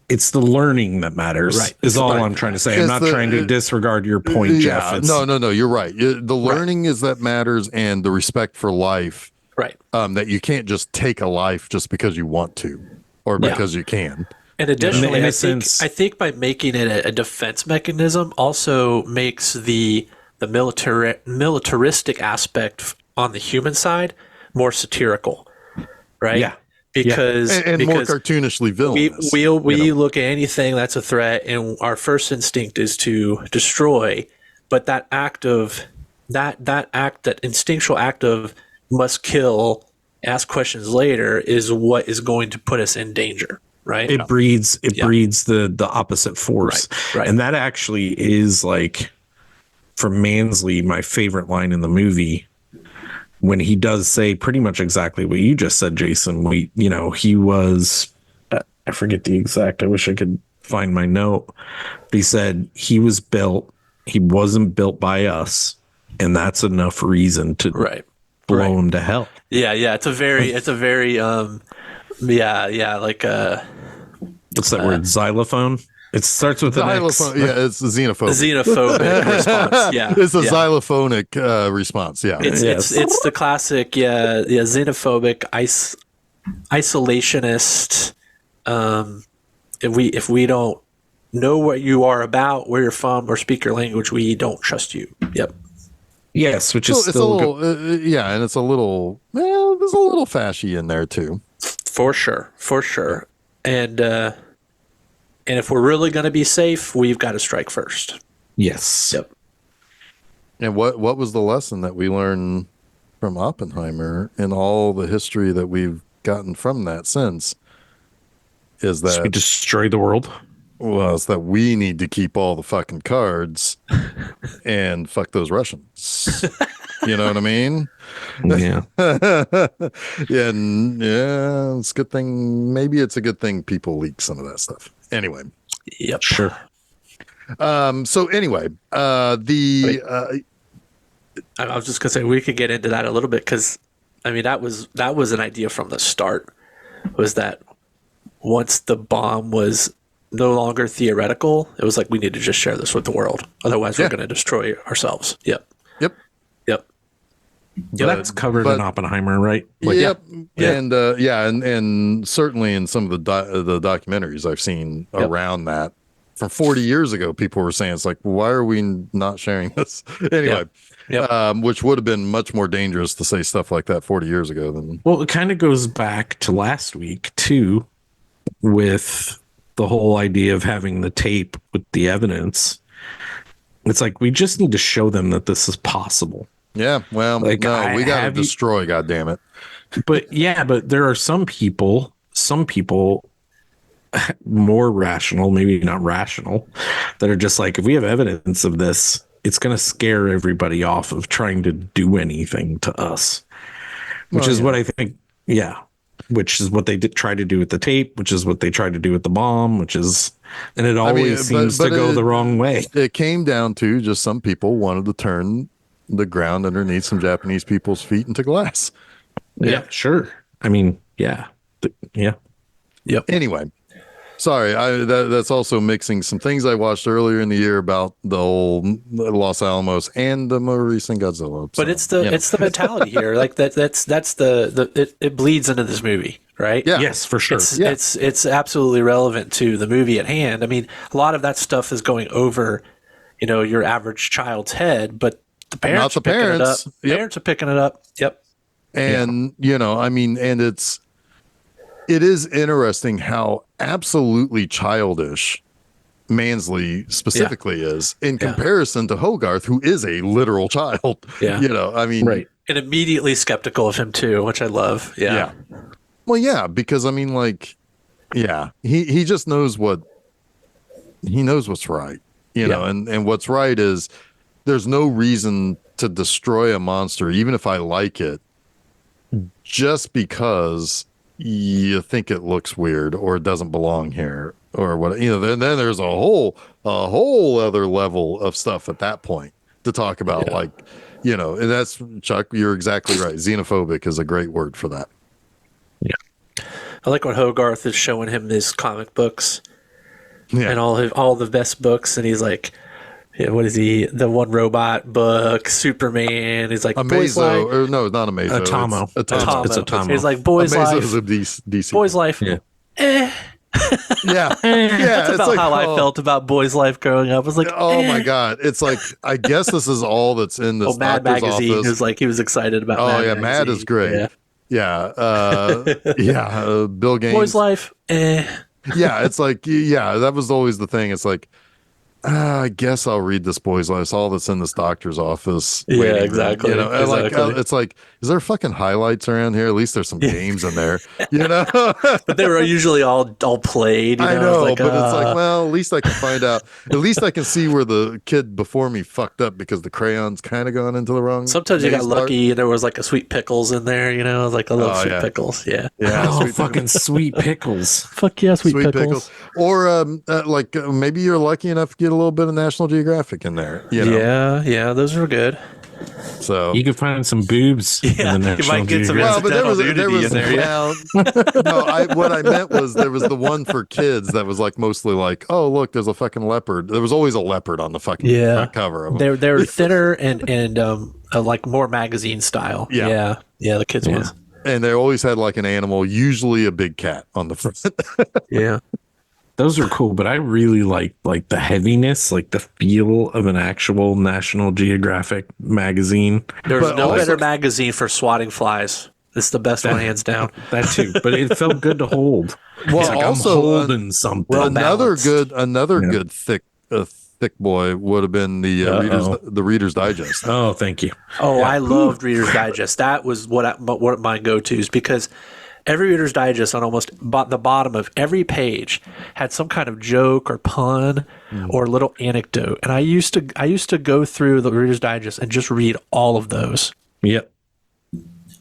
it's the learning that matters. Right. Is all Right. I'm trying to say. I'm It's not the- trying to disregard your point, Jeff. Yeah, It's, no, you're right. The learning is that matters, and the respect for life. Right. That you can't just take a life just because you want to, or Yeah. because you can. And additionally, In a I think sense- I think by making it a defense mechanism also makes the militaristic aspect on the human side more satirical, right? Yeah. Because And more because cartoonishly villainous. we look at anything that's a threat, and our first instinct is to destroy. But that act of that instinctual act of must kill, ask questions later, is what is going to put us in danger, right? it breeds the opposite force. Right. And that actually is like from Mansley, my favorite line in the movie, when he does say pretty much exactly what you just said, Jason. He was, I forget the exact, I wish I could find my note. But he said he wasn't built by us. And that's enough reason to blow him to hell. Yeah, it's a very like What's that word? Xylophone? It starts with an X. Xylophone, yeah, it's a xenophobic. xenophobic response. Yeah, It's a xylophonic response. Yeah, it's the classic xenophobic isolationist. If we don't know what you are about, where you're from, or speak your language, we don't trust you. Yep. Yes, which is so it's still a little, and it's a little. Well, there's a little fashy in there too. For sure. And if we're really going to be safe, we've got to strike first. yes. Yep. And what was the lesson that we learned from Oppenheimer and all the history that we've gotten from that since? Is Should we that destroy the world? well, it's that we need to keep all the fucking cards and fuck those Russians. You know what I mean? Yeah. Yeah, it's a good thing. Maybe it's a good thing people leak some of that stuff. Anyway. Yep. Sure. So anyway, I was just gonna say we could get into that a little bit because, I mean, that was an idea from the start. Was that once the bomb was no longer theoretical, it was like we need to just share this with the world. Otherwise, we're going to destroy ourselves. Yep. Yep. That's covered but- in Oppenheimer, right? Yep. Yeah. And certainly in some of the documentaries I've seen around that from 40 years ago, people were saying it's like, why are we not sharing this? Anyway, Yep. which would have been much more dangerous to say stuff like that 40 years ago than. Well, it kind of goes back to last week too, with the whole idea of having the tape with the evidence. It's like we just need to show them that this is possible. Yeah, well, Like, no, we got to have you- destroy. God damn it! But there are some people more rational, maybe not rational, that are just like, if we have evidence of this, it's going to scare everybody off of trying to do anything to us, which Well, is yeah. what I think. Yeah. Which is what they did try to do with the tape, which is what they tried to do with the bomb, and it always seems to go the wrong way. It came down to just some people wanted to turn the ground underneath some Japanese people's feet into glass. Yeah, sure. I mean, yeah. Yeah. Anyway, sorry, that's also mixing some things I watched earlier in the year about the whole Los Alamos and the more recent Godzilla. But it's the mentality here. Like that's it bleeds into this movie, right? Yeah. Yes, for sure. It's absolutely relevant to the movie at hand. I mean, a lot of that stuff is going over, your average child's head, but the parents Not the are picking it up. parents. Yep. Parents are picking it up. Yep. And, I mean, and it is interesting how absolutely childish Mansley specifically is in comparison to Hogarth, who is a literal child. Yeah. I mean, Right. And immediately skeptical of him too, which I love. Yeah. Well, yeah, because I mean, like, he just knows what's right, and what's right is there's no reason to destroy a monster, even if I like it, just because you think it looks weird or it doesn't belong here or what, then there's a whole other level of stuff at that point to talk about, like, and that's, Chuck, you're exactly right. Xenophobic is a great word for that. I like when Hogarth is showing him his comic books and Yeah. all the best books, and he's like, what is he? The one robot book, Superman. He's like, boys life. Or no, it's not Amazo. Atomo. Atomo. It's Atomo. He's like, boys Amazo's life. a DC. Boys life. Yeah. Eh. Yeah. That's It's about like, how I felt about boys life growing up. I was like, oh my God. It's like, I guess this is all that's in this Mad doctor's Magazine. office. He was like, he was excited about Oh Mad yeah, Magazine. Mad is great. Bill Gaines. Boys life. Eh. Yeah, it's like, that was always the thing. It's like, I guess I'll read this boy's life. It's all that's in this doctor's office. Yeah, waiting room, exactly. and like, Exactly. it's like, is there fucking highlights around here? At least there's some games in there, But they were usually all played. I know, like, but it's like, well, at least I can find out. At least I can see where the kid before me fucked up because the crayon's kind of gone into the wrong. sometimes you got maze part. lucky and there was like a sweet pickles in there, like a little sweet yeah. pickles. Yeah. Yeah, Oh, sweet fucking sweet pickles. Fuck yeah, sweet, pickles. Or maybe you're lucky enough to get a little bit of National Geographic in there. Yeah, those were good. So You could find some boobs Yeah, in the you National might get some Geographic. well, but there was nudity in there, what I meant was there was the one for kids that was like mostly like, oh look, there's a fucking leopard. There was always a leopard on the fucking front cover of them. They're thinner and like more magazine style. Yeah. Yeah, the kids ones. And they always had like an animal, usually a big cat on the front. Yeah. Those are cool, but I really like the heaviness, like the feel of an actual National Geographic magazine. There's But no also- better magazine for swatting flies. It's the best one, hands down. That too, but it felt good to hold. Well, It's like also, I'm holding something. well, another balanced. good thick boy would have been the Reader's Digest. Oh, thank you. Oh, I loved Reader's Digest. That was what my go-tos, because every Reader's Digest on almost the bottom of every page had some kind of joke or pun or little anecdote. And I used to go through the Reader's Digest and just read all of those. Yep.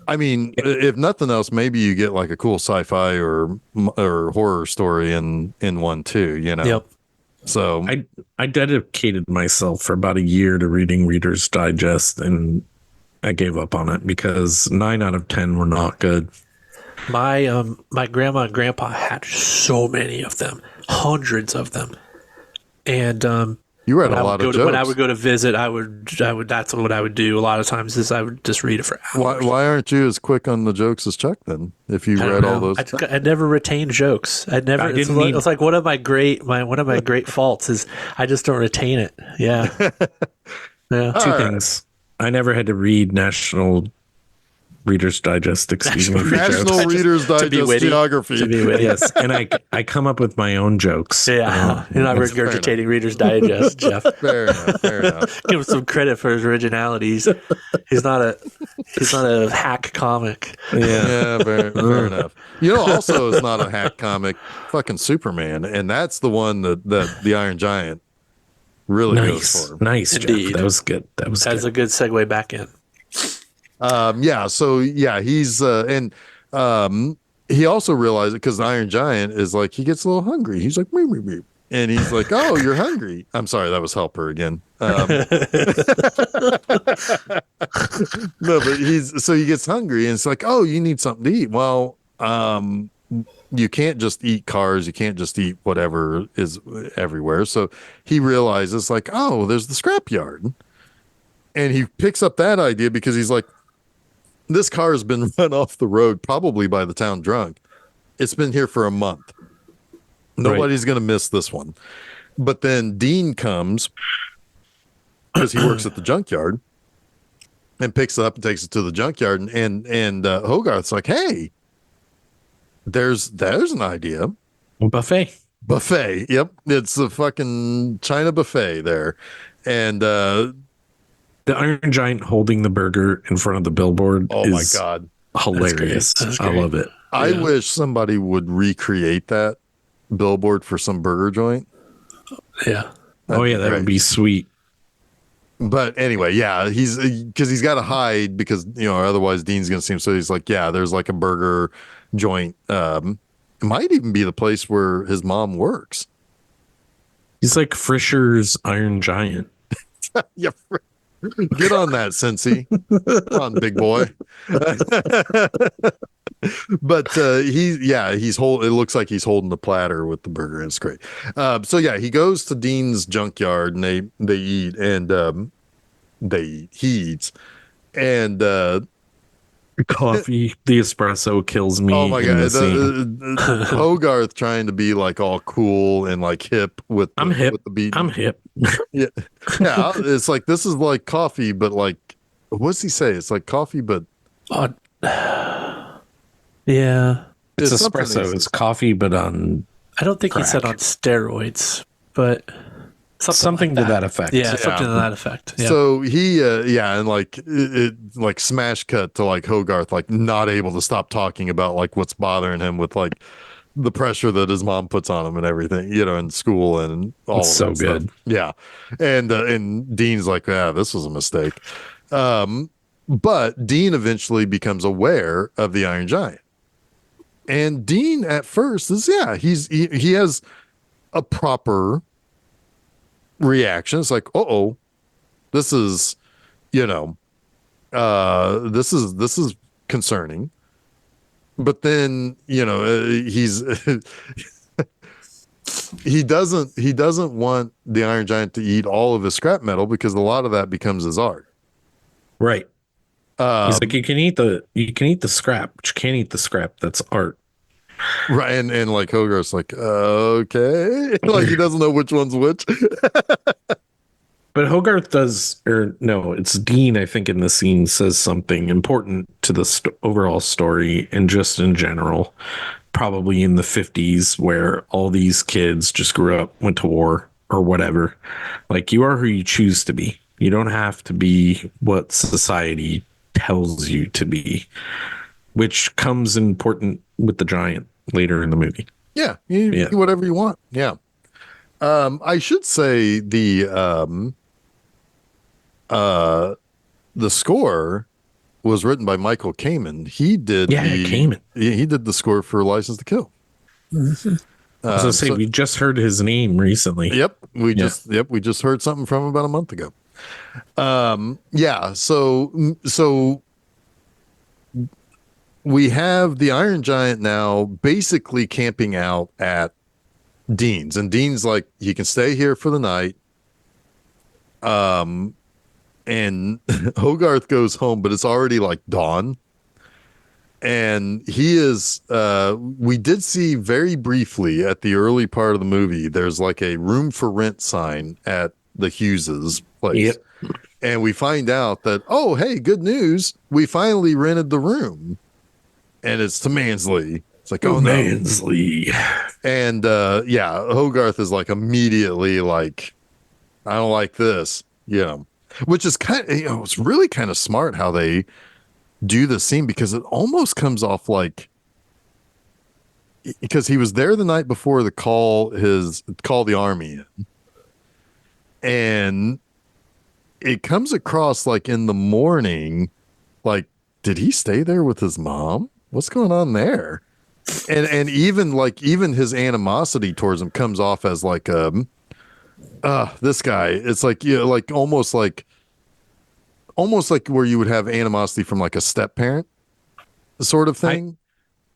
I mean, if nothing else, maybe you get like a cool sci-fi or horror story in one too. Yep. So I dedicated myself for about a year to reading Reader's Digest, and I gave up on it because 9 out of 10 were not good. My grandma and grandpa had so many of them, hundreds of them. And you read when a lot of jokes. when I would go to visit, I would that's what I would do a lot of times, is I would just read it for hours. Why aren't you as quick on the jokes as Chuck then? If you I don't read all know. those, I never retained jokes. It's like one of my great faults is I just don't retain it. Yeah. Yeah. Two things. I never had to read National Reader's Digest, excuse me, for National jokes. Reader's To be Digest witty. geography. To be witty. Yes, and I come up with my own jokes. Yeah. You're not regurgitating Reader's Digest, Jeff. Fair enough. Fair enough. Give him some credit for his originality. He's not a hack comic. Yeah, fair enough. Also is not a hack comic, fucking Superman, and that's the one that the Iron Giant really goes for. Nice, Indeed. Jeff. That was good. That was That's good. a good segue back in. He's he also realized it because the Iron Giant is like, he gets a little hungry. He's like, meep, meep, meep. And he's like, oh, you're hungry. I'm sorry, that was Helper again. No, but he gets hungry and it's like, oh, you need something to eat. Well, you can't just eat cars. You can't just eat whatever is everywhere. So he realizes like, oh, there's the scrapyard. And he picks up that idea because he's like, this car has been run off the road, probably by the town drunk, It's been here for a month. Nobody's going to miss this one. But then Dean comes because he works at the junkyard and picks it up and takes it to the junkyard. And Hogarth's like, hey, there's an idea. Buffet. Yep. It's a fucking China buffet there. And the Iron Giant holding the burger in front of the billboard my God. Hilarious. I love it. I wish somebody would recreate that billboard for some burger joint. Yeah. That would be sweet. But anyway, yeah, because he's got to hide because, otherwise Dean's going to see him. So he's like, yeah, there's like a burger joint. It might even be the place where his mom works. He's like Fisher's Iron Giant. Yeah. Get on that, Cincy. Come on, big boy. But it looks like he's holding the platter with the burger, and it's great. So yeah, he goes to Dean's junkyard and they eat and he eats and coffee. The espresso kills me. Oh my God, Hogarth trying to be like all cool and like hip with the beat. I'm hip. Yeah. It's like this is like coffee, but like what's he say? It's like coffee, but yeah, it's espresso. It's coffee, but on. I don't think crack. He said on steroids, but something like to that effect. Yeah, something to that effect. Yeah. So he, and like it, like smash cut to like Hogarth, like not able to stop talking about like what's bothering him with like the pressure that his mom puts on him and everything, in school and all. It's so good. Stuff. Yeah, and Dean's like, this was a mistake. But Dean eventually becomes aware of the Iron Giant. And Dean at first is, he has a proper reaction. It's like, this is, this is concerning. But then, he's he doesn't want the Iron Giant to eat all of his scrap metal because a lot of that becomes his art. Right. He's like, you can eat the scrap, but you can't eat the scrap. That's art. Right. And like Hogarth's like, okay. Like he doesn't know which one's which. But Hogarth does, or no, it's Dean, I think, in the scene says something important to the overall story and just in general, probably in the 50s where all these kids just grew up, went to war or whatever. Like, you are who you choose to be. You don't have to be what society tells you to be, which comes important with the giant later in the movie. Yeah. You do whatever you want. Yeah. I should say the score was written by Michael Kamen. He did Kamen. He did the score for License to Kill. Mm-hmm. We just heard his name recently. Yep. We just heard something from him about a month ago. So we have the Iron Giant now basically camping out at Dean's, and Dean's like, he can stay here for the night. And Hogarth goes home, but it's already like dawn. And he is, we did see very briefly at the early part of the movie, there's like a room for rent sign at the Hughes's place. Yep. And we find out that, oh, hey, good news. We finally rented the room. And it's to Mansley. It's like, oh, Mansley. No. And Hogarth is like immediately like, I don't like this, which is kind of, it's really kind of smart how they do the scene because it almost comes off like, because he was there the night before the call the army in. And it comes across like in the morning, like, did he stay there with his mom? What's going on there? And even his animosity towards him comes off as like this guy. It's like like almost like where you would have animosity from like a step parent sort of thing.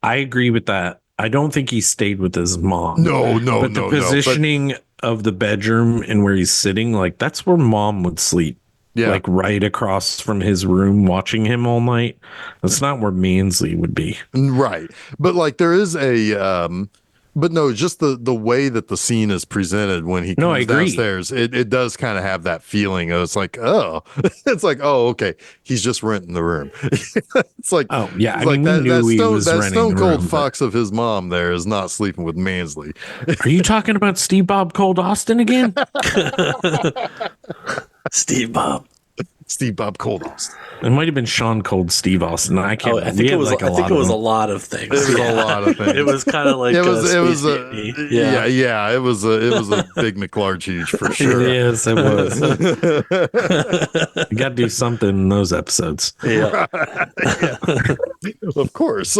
I agree with that. I don't think he stayed with his mom. No. But the positioning of the bedroom and where he's sitting, like that's where mom would sleep. Yeah. like right across from his room watching him all night. That's not where Mansley would be. Right. But like there is but no, just the way that the scene is presented when he No, I comes agree. downstairs, it does kind of have that feeling of it's like, oh, it's like, oh, okay, he's just renting the room. It's like, Oh, yeah. it's I like mean, we knew he was that renting stone the cold room, but- fox of his mom there is not sleeping with Mansley. Are you talking about Steve Bob Cold Austin again? Steve Bob. Steve Bob Cold Austin. It might have been Sean Cold Steve Austin. I can't. Oh, I think it was. I think it was a lot of things. It was a lot of things. It was kind of like It was Space a Mutiny. yeah. It was a big McLarge huge for sure. Yes, it was. You got to do something in those episodes. Yeah. Yeah. Of course.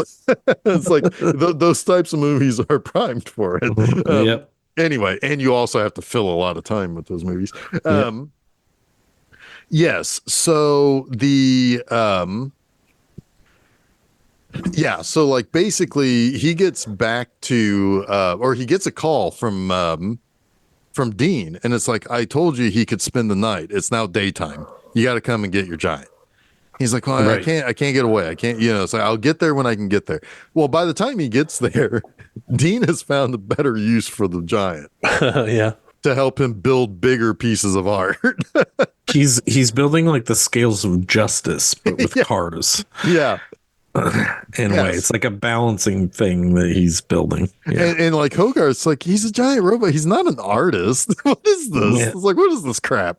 It's like those types of movies are primed for it. Yep. Anyway, and you also have to fill a lot of time with those movies. Yes. So so like basically he gets back to or he gets a call from Dean, and it's like, I told you he could spend the night. It's now daytime. You got to come and get your giant. He's like, well, Right. I can't get away. I can't, so I'll get there when I can get there. Well, by the time he gets there, Dean has found a better use for the giant Yeah. to help him build bigger pieces of art. He's building like the scales of justice, but with cars. Yeah. In a way, it's like a balancing thing that he's building. Yeah. And like Hogarth's like, he's a giant robot. He's not an artist. What is this? Yeah. It's like, what is this crap?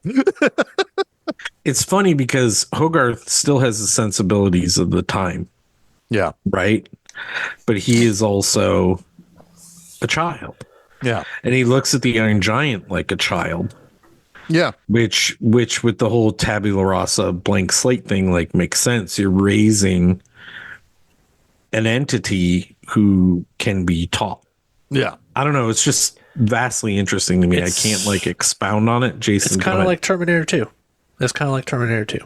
It's funny because Hogarth still has the sensibilities of the time, Yeah. right? But he is also a child. Yeah. And he looks at the Iron Giant like a child, Yeah. which with the whole tabula rasa blank slate thing, like, makes sense. You're raising an entity who can be taught. Yeah. I don't know. It's just vastly interesting to me. I can't like expound on it. Jason, It's kind of like Terminator 2. It's kind of like Terminator 2.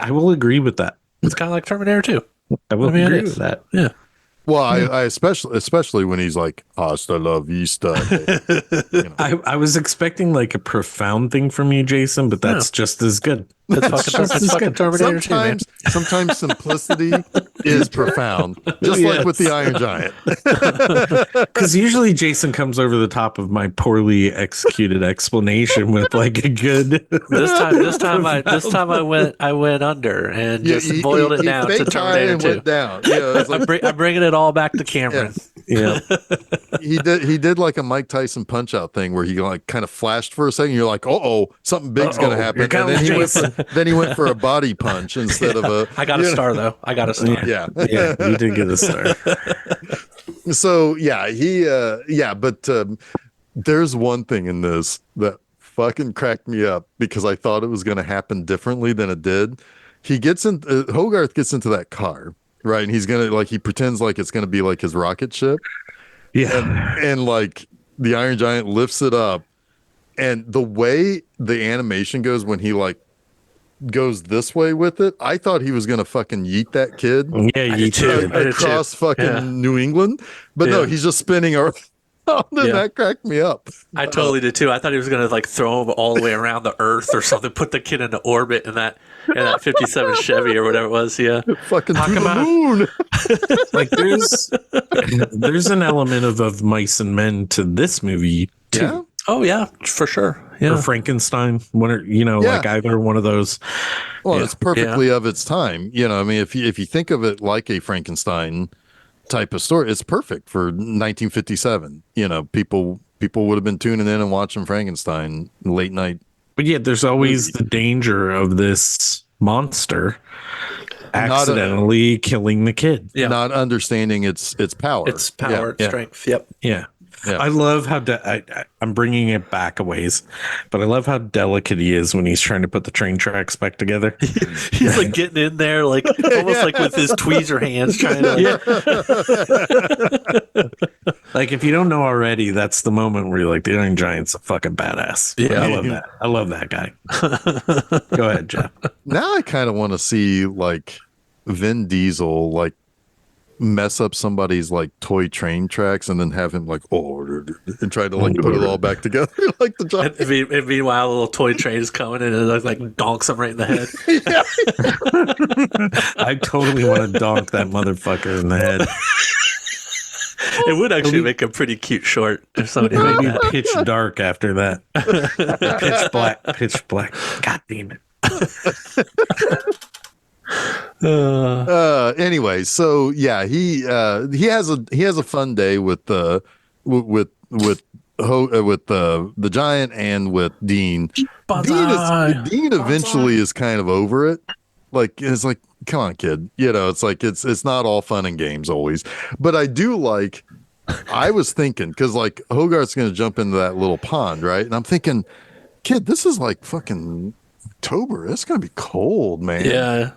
I will agree with that. It's kind of like Terminator 2. I will I mean, it agree is. with that. Yeah. Well, I especially when he's like, hasta la vista. I was expecting like a profound thing from you, Jason, but that's just as good. It's fucking Terminator 2, man. Sometimes simplicity is profound, just like with the Iron Giant. Because usually Jason comes over the top of my poorly executed explanation with like a good. This time I went under and just boiled it down to faked high Terminator and 2. went down. Yeah, it's like, I'm bringing it all back to Cameron. Yeah. he did like a Mike Tyson punch out thing where he like kind of flashed for a second. You're like, something big's gonna happen, and then he went for a body punch instead of a. I got a star though. I got a star. Yeah, Yeah, you did get a star. So but there's one thing in this that fucking cracked me up because I thought it was going to happen differently than it did. Hogarth gets into that car, right? And he's gonna he pretends like it's gonna be like his rocket ship. Yeah. And like the Iron Giant lifts it up, and the way the animation goes when he like goes this way with it, I thought he was gonna fucking yeet that kid Yeah, you too. across fucking New England, but no, he's just spinning around. And that cracked me up. I totally did too. I thought he was gonna like throw him all the way around the Earth or something, put the kid into orbit in that 57 Chevy or whatever it was. Yeah, Fucking to the about- moon. Like there's an element of mice and men to this movie too. Yeah. Oh yeah, for sure. Or Yeah, Frankenstein, like either one of those. Well, it's perfectly of its time. I mean, if you think of it like a Frankenstein type of story, it's perfect for 1957. People would have been tuning in and watching Frankenstein late night. But yeah, there's always the danger of this monster accidentally killing the kid. Yeah. Not understanding its power. it's power, Yeah. strength. Yep. Yeah. Yeah. I love how I'm bringing it back a ways, but I love how delicate he is when he's trying to put the train tracks back together. He's like getting in there, like almost like with his tweezer hands, trying to. Like, if you don't know already, that's the moment where you're like, the Iron Giant's a fucking badass. Yeah. I love that. I love that guy. Go ahead, Jeff. Now I kind of want to see like Vin Diesel like mess up somebody's like toy train tracks and then have him like and try to like put it all back together like the giant. And meanwhile, a little toy train is coming and it like donks him right in the head. I totally want to donk that motherfucker in the head. It would actually make a pretty cute short if somebody It'll made be that. pitch dark after that. Pitch black. God damn it. Anyway, so yeah, he has a fun day with the giant and with Dean. Dean eventually is kind of over it. Like it's like, come on, kid. You know, it's like it's not all fun and games always. But I do like. I was thinking because like Hogarth's going to jump into that little pond, right? And I'm thinking, kid, this is like fucking October. It's going to be cold, man.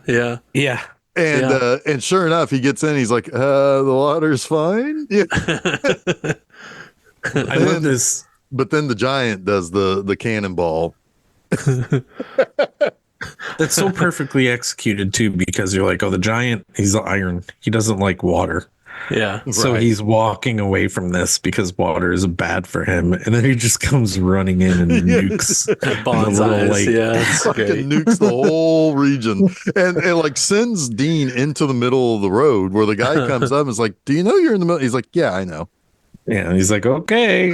Yeah. And sure enough, he gets in. He's like, the water's fine. Yeah. I love this. But then the giant does the cannonball. That's so perfectly executed too, because you're like, oh, the giant, he's iron. He doesn't like water. Yeah. So he's walking away from this because water is bad for him. And then he just comes running in and nukes Bond's eyes. Yeah. That's fucking great. nukes the whole region and like sends Dean into the middle of the road where the guy comes up and is like, do you know you're in the middle? He's like, yeah, I know. Yeah. And he's like, okay.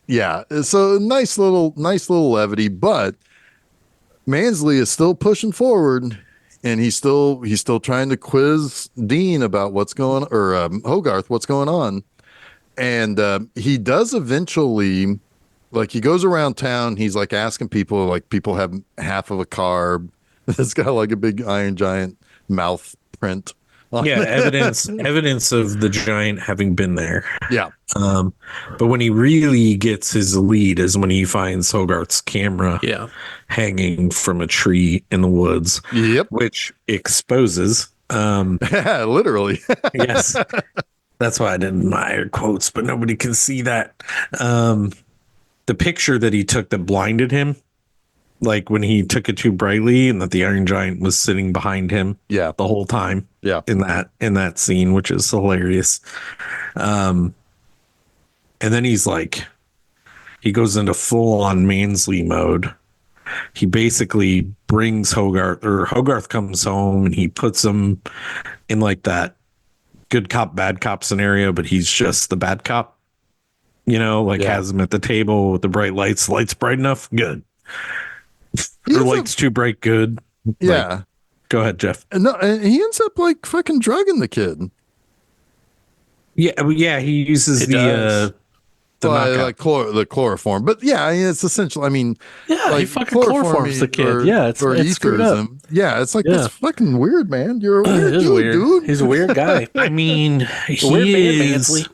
Yeah. So nice little levity, but Mansley is still pushing forward, and he's still trying to quiz Dean about what's going on, or Hogarth, what's going on. And he does eventually, like, he goes around town. He's like asking people, like, people have half of a car that's got like a big iron giant mouth print. Yeah, evidence of the giant having been there. Yeah. But when he really gets his lead is when he finds Hogarth's camera hanging from a tree in the woods. Yep. Which exposes literally. yes. That's why I didn't air quotes, but nobody can see that. The picture that he took that blinded him, like when he took it too brightly and that the Iron Giant was sitting behind him the whole time in that scene, which is hilarious. And then he's like, he goes into full on Mansley mode. He basically brings Hogarth comes home and he puts him in like that good cop, bad cop scenario, but he's just the bad cop, you know, like has him at the table with the bright lights bright enough. Good. Or lights too bright, good. Yeah. Like, go ahead, Jeff. No, and he ends up like fucking drugging the kid. Yeah, he uses the chloroform. But yeah, I mean, it's essential. I mean, like, he fucking chloroforms the kid. It's screwed up. Him. Yeah, it's like that's fucking weird, man. You're a weird dude. He's a weird guy. I mean, he is.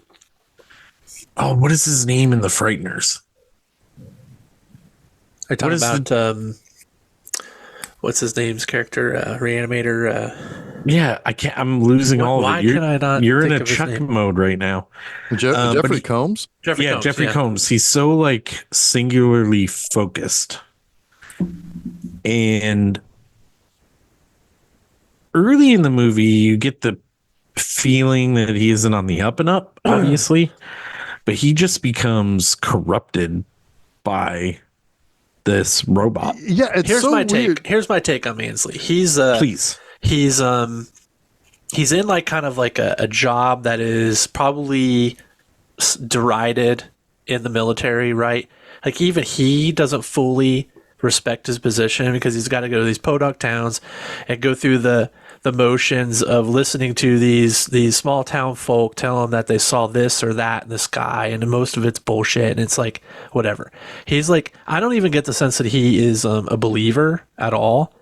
Oh, what is his name in The Frighteners? Are you talking about what's his name's character, Reanimator? Yeah, I can't. I'm losing all of it. Why can I not? You're in a Chuck mode right now. Jeffrey Combs. Jeffrey Combs. He's so like singularly focused, and early in the movie, you get the feeling that he isn't on the up and up, obviously, but he just becomes corrupted by this robot. Yeah, it's here's so my weird. take. Here's my take on Mansley. He's please. He's in like kind of like a job that is probably derided in the military, right? Like even he doesn't fully respect his position because he's got to go to these podunk towns and go through the motions of listening to these small town folk tell him that they saw this or that in the sky, and most of it's bullshit, and it's like whatever. He's like, I don't even get the sense that he is a believer at all.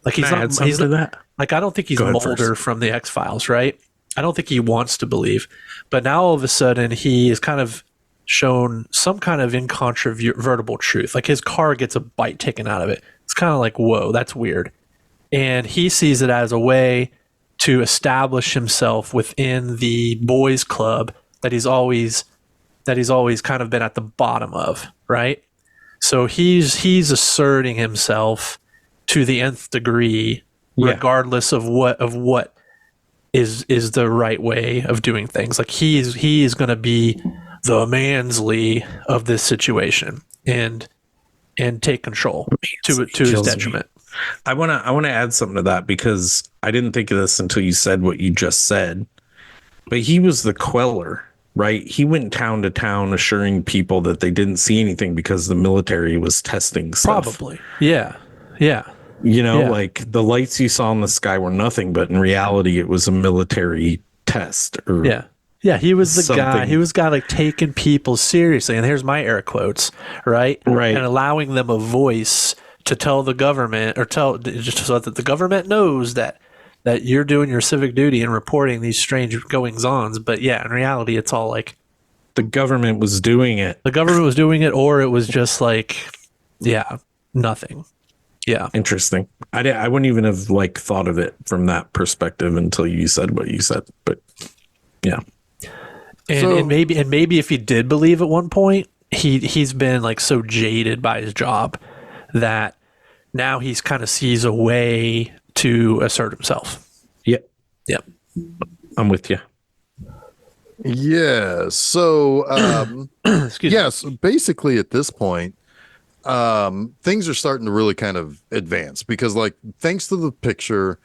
Like he's not. He's that. Like I don't think he's Mulder from the X-Files, right? I don't think he wants to believe, but now all of a sudden he is kind of shown some kind of incontrovertible truth. Like his car gets a bite taken out of it. It's kind of like, whoa, that's weird. And he sees it as a way to establish himself within the boys club that he's always kind of been at the bottom of, right? So he's asserting himself to the nth degree, Yeah. regardless of what is the right way of doing things. Like he is going to be the Mansley of this situation and take control to his kills me. detriment. I want to add something to that because I didn't think of this until you said what you just said. But he was the queller, right? He went town to town assuring people that they didn't see anything because the military was testing stuff. Probably. Yeah. Yeah. You know, Yeah. like the lights you saw in the sky were nothing, but in reality, it was a military test. Or Yeah. Yeah, he was the guy. something. He was guy like taking people seriously, and here's my air quotes, right? Right. And allowing them a voice to tell the government, or just so that the government knows that you're doing your civic duty and reporting these strange goings ons. But yeah, in reality, it's all like the government was doing it. the government was doing it, or it was just like, yeah, nothing. Yeah. Interesting. I wouldn't even have like thought of it from that perspective until you said what you said. But yeah. And maybe if he did believe at one point, he's been like so jaded by his job that now he's kind of sees a way to assert himself. Yep. Yep. I'm with you. Yeah. So, Excuse me. yes, basically at this point, things are starting to really kind of advance because, like, thanks to the picture,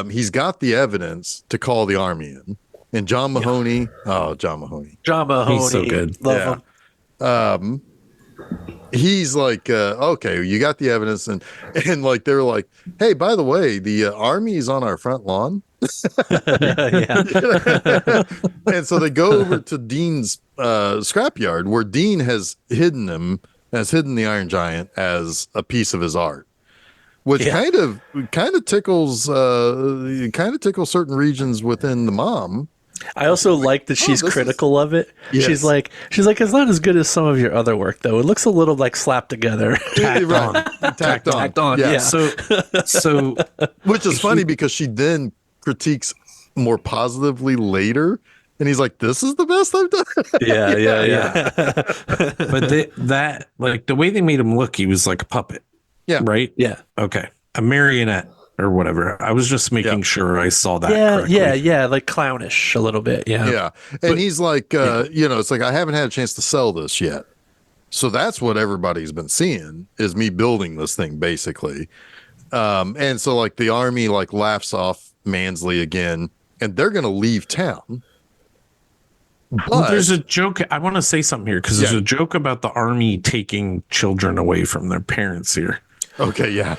he's got the evidence to call the army in. And John Mahoney, John Mahoney, He's so good. Love him. he's like, okay, you got the evidence, and like they're like, hey, by the way, the army is on our front lawn. Yeah. And so they go over to Dean's scrapyard where Dean has hidden the Iron Giant as a piece of his art, which Yeah. kind of tickles certain regions within the mom. I also like that she's this is- critical of it. Yes. She's like, it's not as good as some of your other work, though. It looks a little like slapped together. Tacked on. Tacked on. Tacked on, Yeah. yeah. So Which is funny because she then critiques more positively later. And he's like, this is the best I've done. Yeah. but that like the way they made him look, he was like a puppet. Yeah. Right? Yeah. Okay. A marionette or whatever. I was just making sure I saw that correctly. Yeah, like clownish a little bit. Yeah. Yeah. And he's like, it's like, I haven't had a chance to sell this yet. So that's what everybody's been seeing is me building this thing, basically. And so like the army like laughs off Mansley again, and they're going to leave town. Well, But there's a joke. I want to say something here because there's a joke about the army taking children away from their parents here. okay, yeah.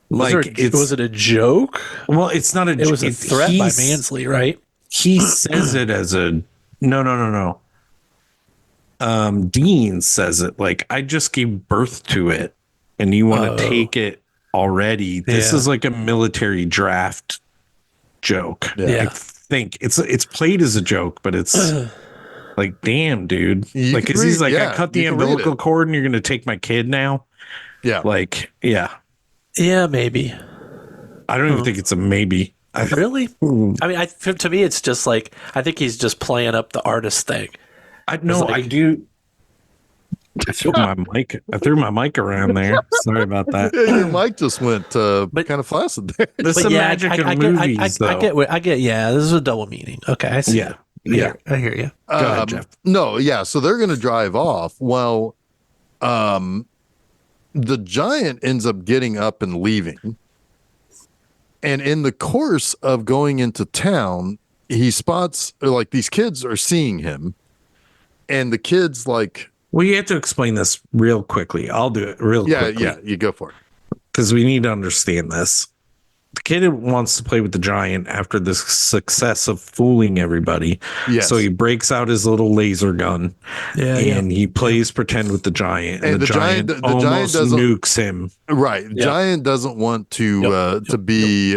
Like, Was it a joke? well, it's not a It was a threat by he's- Mansley, right? He says it as a no. Dean says it like, I just gave birth to it and you want to take it already. This Yeah. is like a military draft joke. Yeah. I think it's played as a joke, but it's like, damn, dude. You Like, can cause he's read- like, yeah, I cut the you can read umbilical it. cord and you're going to take my kid now. Yeah. Like, yeah, Yeah, maybe. I don't even think it's a maybe. Really? I mean, to me, it's just like, I think he's just playing up the artist thing. I know like- I do. I threw my mic around there. Sorry about that. Yeah, your mic just went kind of flaccid there. There's But some yeah, magic in I movies, though. I get, yeah, this is a double meaning. Okay, I see. Yeah. I hear you. Go ahead, Jeff. No, yeah. So they're going to drive off. Well, the giant ends up getting up and leaving. And in the course of going into town, he spots like these kids are seeing him. And the kids like, Well, you have to explain this real quickly. I'll do it real quickly. yeah, you go for it. Because we need to understand this. The kid wants to play with the giant after the success of fooling everybody. Yes. So he breaks out his little laser gun and he plays pretend with the giant. And, the giant the almost giant doesn't- nukes him. Right. Giant doesn't want to be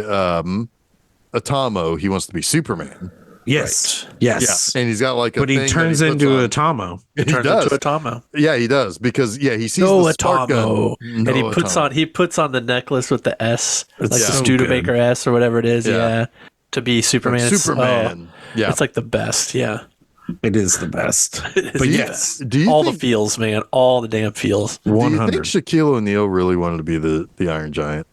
Atomo. He wants to be Superman. Yes. Right. Yes. Yeah. And he's got like a But he thing that turns puts into on. a Tomo. He Turns does. into a Tomo. Yeah, he does because he sees No the spark Atomo. gun. And he No puts on the necklace with the S, like the so Studebaker S or whatever it is. Yeah. Yeah. To be Superman. Superman. Oh, Yeah. It's like the best. Yeah. It is the best. It is But the yes, best. Do you all think, the feels, man. All the damn feels. do you think 100. Shaquille O'Neal really wanted to be the Iron Giant?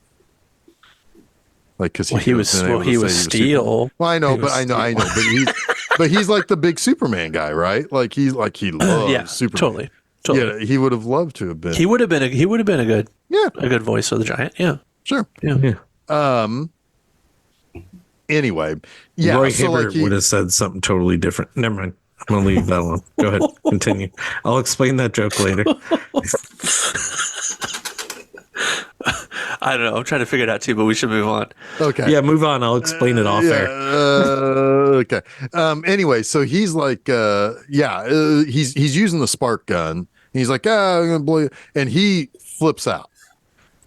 Like, because he Well, he could have been was. Well, able to he say was he was Superman. Steel. Well, I know, He but was I know, I Steel. know, but he's like the big Superman guy, right? Like he loves Yeah, Superman. totally. Yeah, he would have loved to have been. He would have been. He would have been Yeah, a good voice of the Giant. Yeah, sure. yeah. Yeah. Um. Anyway, yeah. Roy So like Hibbert would have said something totally different. Never mind. I'm going to leave that alone. Go ahead. Continue. I'll explain that joke later. I don't know. I'm trying to figure it out too, but we should move on. okay. Yeah, move on. I'll explain it off Yeah. air. Okay. Anyway, so he's like, he's using the spark gun. He's like, I'm gonna blow you, and he flips out,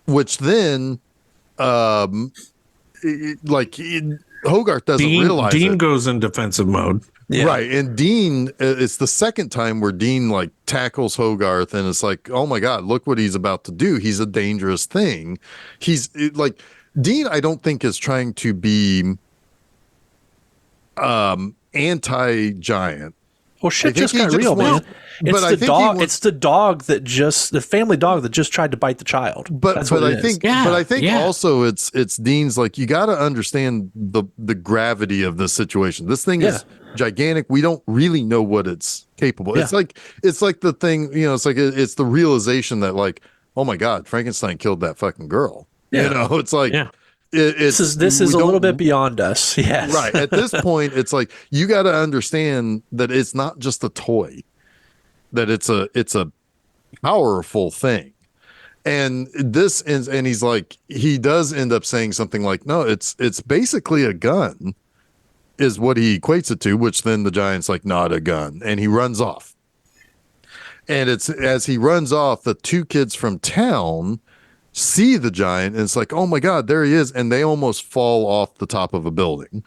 which then, Hogarth doesn't realize Dean it. goes in defensive mode. Yeah. Right. And Dean, it's the second time where Dean like tackles Hogarth and it's like, oh my God, look what he's about to do. He's a dangerous thing. Like, Dean, I don't think is trying to be anti-giant. Well, shit I think just he got just real, wants- man. but It's I the think he dog. wants- It's the dog that the family dog that just tried to bite the child. But That's but what I it think is. Yeah, but I think yeah. also it's Dean's like, you got to understand the gravity of this situation. This thing is gigantic. We don't really know what it's capable. Yeah. It's like the thing, it's like it's the realization that like, oh my God, Frankenstein killed that fucking girl. Yeah. It's like Yeah. This is a we little don't- bit beyond us. Yes. right. At this point, it's like you got to understand that it's not just a toy, that it's a powerful thing. And he's like, he does end up saying something like, no, it's basically a gun, is what he equates it to, which then the giant's like, not a gun. And he runs off. And it's as he runs off, the two kids from town see the giant and it's like, oh my God, there he is. And they almost fall off the top of a building.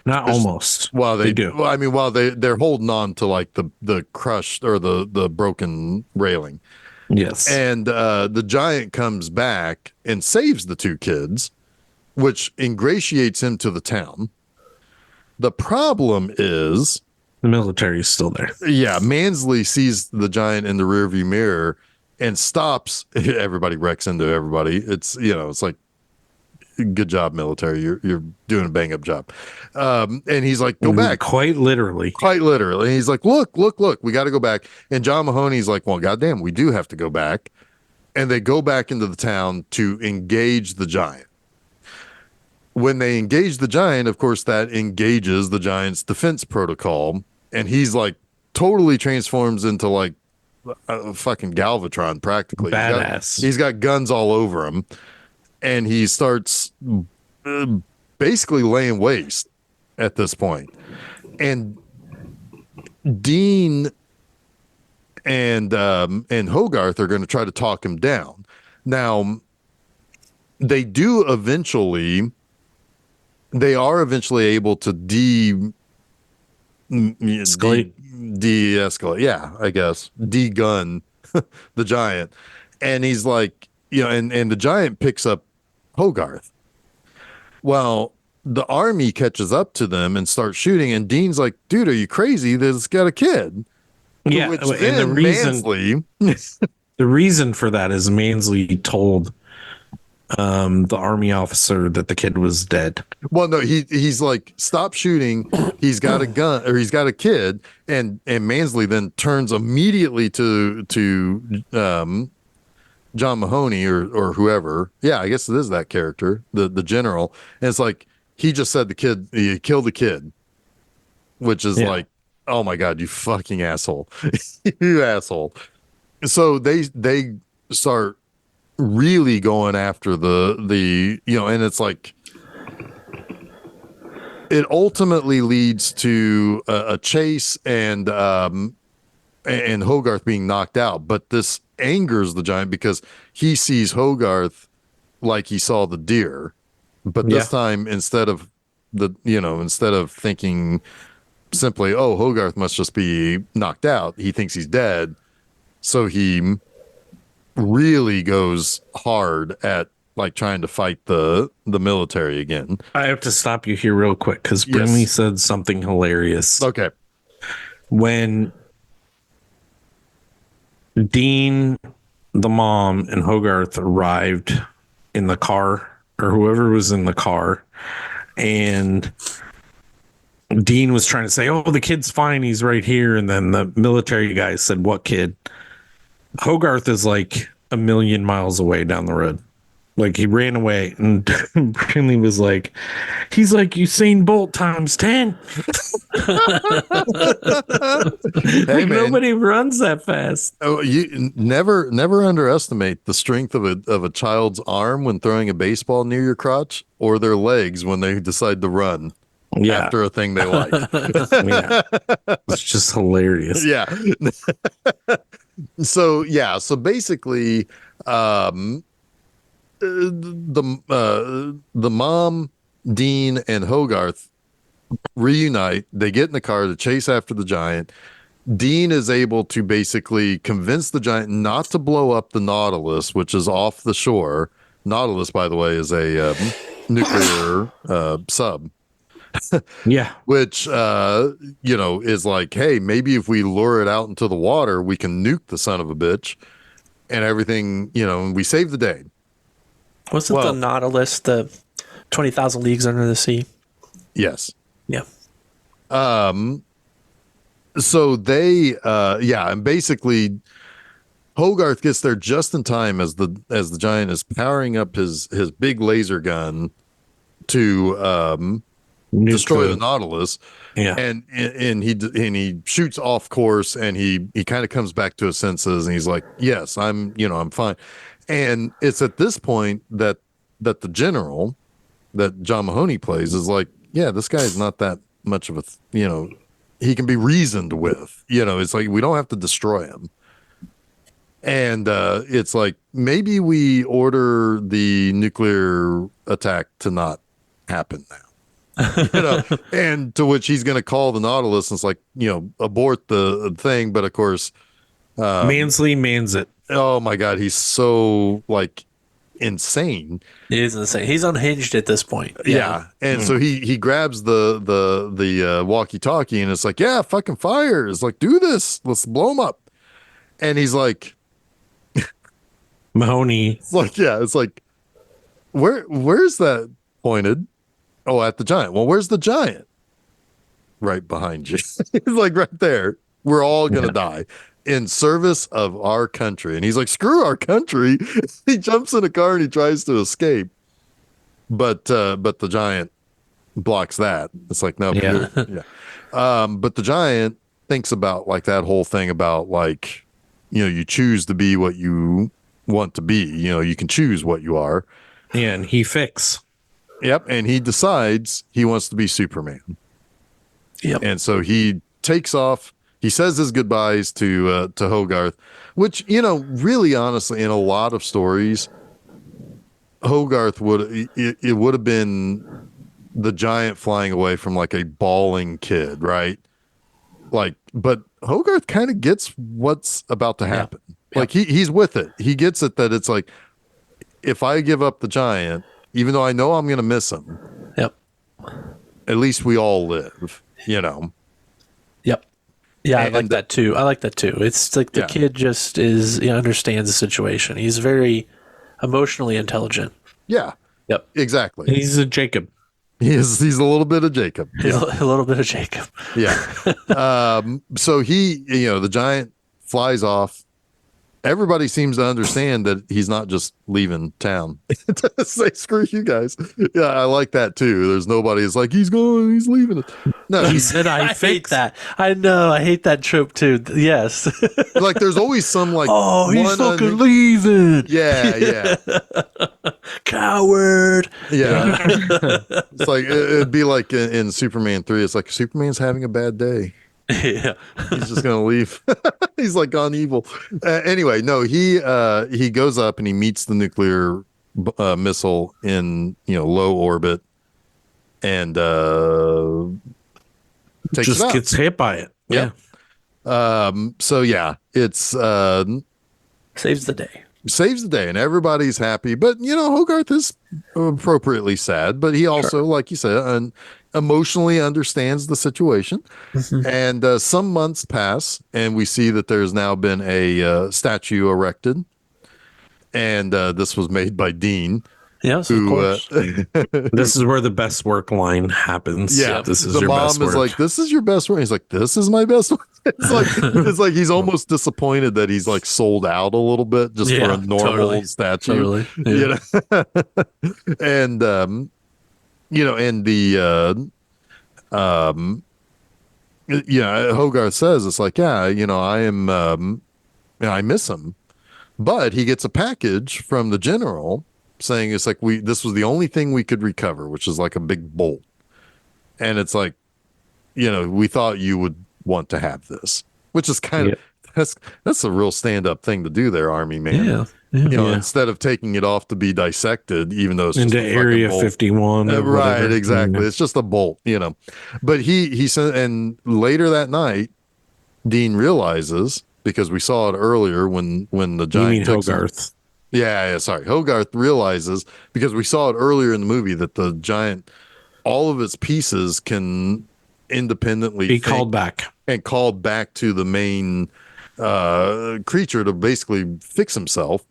Not almost. While they do. Well, I mean, while they're holding on to like the crushed or the broken railing. Yes. And the giant comes back and saves the two kids, which ingratiates him to the town. The problem is, The military is still there. yeah, Mansley sees the giant in the rearview mirror and stops. Everybody wrecks into everybody. It's it's like, good job, military. You're doing a bang up job. And he's like, go back. Quite literally. Quite literally. And he's like, look, we got to go back. And John Mahoney's like, well, goddamn, we do have to go back. And they go back into the town to engage the giant. When they engage the giant, of course, that engages the giant's defense protocol. And he's like totally transforms into like a fucking Galvatron practically. Badass. He's got guns all over him. And he starts basically laying waste at this point. And Dean and Hogarth are going to try to talk him down. Now, they are eventually able to de-escalate. Yeah, I guess. De-gun the giant. And he's like, and the giant picks up Hogarth. Well, the army catches up to them and starts shooting, and Dean's like, dude, are you crazy? This got a kid. Yeah, Which and then Mansley, the reason for that is Mansley told the army officer that the kid was dead. well, no, he's like, stop shooting. He's got a gun, or he's got a kid, and Mansley then turns immediately to John Mahoney or whoever. Yeah, I guess it is that character, the general. And it's like, he just said he killed the kid, which is like, oh my God, you fucking asshole. You asshole. So they start really going after the and it's like, it ultimately leads to a chase and Hogarth being knocked out. But this angers the giant because he sees Hogarth like he saw the deer. But this time, instead of thinking simply, oh, Hogarth must just be knocked out, he thinks he's dead. So he really goes hard at like trying to fight the military again. I have to stop you here real quick because Brimley said something hilarious. Okay. when Dean, the mom, and Hogarth arrived in the car, or whoever was in the car, and Dean was trying to say, "Oh, the kid's fine. He's right here." And then the military guy said, "What kid?" Hogarth is like a million miles away down the road. Like, he ran away, and Brinley was like, he's like Usain Bolt times 10. Hey, man. Nobody runs that fast. Oh, you never underestimate the strength of a child's arm when throwing a baseball near your crotch, or their legs when they decide to run after a thing they like. Yeah. It's just hilarious. Yeah. So basically, the mom, Dean, and Hogarth reunite. They get in the car to chase after the giant. Dean is able to basically convince the giant not to blow up the Nautilus, which is off the shore. Nautilus, by the way, is a nuclear sub. Yeah. Which, is like, hey, maybe if we lure it out into the water, we can nuke the son of a bitch and everything, and we save the day. Wasn't the Nautilus the 20,000 Leagues Under the Sea? Yes. Yeah. So they, and basically Hogarth gets there just in time as the giant is powering up his big laser gun to destroy the Nautilus. Yeah. And he shoots off course, and he kind of comes back to his senses, and he's like, yes, I'm fine. And it's at this point that the general that John Mahoney plays is like, yeah, this guy is not that much of a, he can be reasoned with, it's like, we don't have to destroy him. And it's like, maybe we order the nuclear attack to not happen now. And to which he's going to call the Nautilus, and it's like, abort the thing. But of course, Mansley mans it. Oh my God, he's so like insane. He is insane. He's unhinged at this point. Yeah. And so he grabs the walkie-talkie, and it's like, yeah, fucking fire. It's like, do this. Let's blow him up. And he's like, Mahoney. It's like, where's that pointed? Oh, at the giant. Well, where's the giant? Right behind you. He's like, right there. We're all gonna die in service of our country. And he's like, screw our country. He jumps in a car and he tries to escape. But the giant blocks that. It's like, no. Yeah. But the giant thinks about like that whole thing about like, you choose to be what you want to be. You can choose what you are. Yeah, and he fix. Yep. And he decides he wants to be Superman. Yep. And so he takes off. He says his goodbyes to Hogarth, which, really honestly, in a lot of stories, Hogarth would have been the giant flying away from like a bawling kid, right? Like, but Hogarth kind of gets what's about to happen. Yeah. Like he's with it. He gets it that it's like, if I give up the giant, even though I know I'm going to miss him, yep, at least we all live, Yep. Yeah, I like that too. It's like the kid just understands the situation. He's very emotionally intelligent. Yeah. Yep. Exactly. He's a Jacob. He's a little bit of Jacob. He's a little bit of Jacob. Yeah. So he, the giant flies off. Everybody seems to understand that he's not just leaving town. Say, screw you guys. Yeah, I like that too. There's nobody that's like, he's leaving it. No, he said, I hate that. I know. I hate that trope too. Yes. Like there's always some like, oh, he's fucking leaving. Yeah. Coward. Yeah. It's like, it'd be like in Superman 3. It's like, Superman's having a bad day. Yeah. He's just gonna leave. He's like gone evil. Anyway, no, he goes up and he meets the nuclear missile in low orbit, and takes just it out. gets hit by it. Yeah. So yeah, it's saves the day. saves the day, and everybody's happy. But Hogarth is appropriately sad, but he also, like you said, emotionally understands the situation. And some months pass, and we see that there's now been a statue erected, and this was made by Dean. Yes, of course. This is where the best work line happens. Yeah, This is the your mom best is work. like, "This is your best work." He's like, "This is my best work." It's like he's almost disappointed that he's like sold out a little bit just for a normal statue. Totally. Yeah. And and the Hogarth says it's like, yeah, I am, I miss him, but he gets a package from the general saying it's like this was the only thing we could recover, which is like a big bolt, and it's like, we thought you would want to have this, which is kind of that's a real stand-up thing to do there, Army man. Yeah. Instead of taking it off to be dissected, even though it's just into Area 51, right? whatever. Exactly. It's just a bolt, But he said, and later that night, Dean realizes, because we saw it earlier when the giant. You mean Hogarth? Yeah. Sorry, Hogarth realizes, because we saw it earlier in the movie, that the giant, all of its pieces can independently be called back to the main creature to basically fix himself.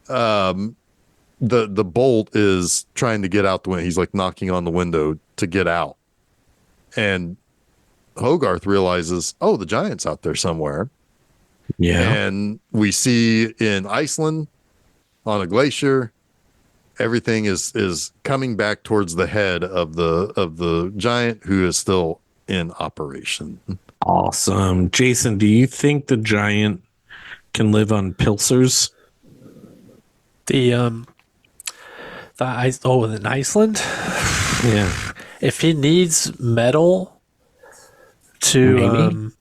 The bolt is trying to get out the window. He's like knocking on the window to get out, and Hogarth realizes, oh, the giant's out there somewhere. Yeah. And we see in Iceland on a glacier, everything is coming back towards the head of the giant, who is still in operation. Awesome. Jason, do you think the giant can live on pilsers? In Iceland? Yeah. If he needs metal to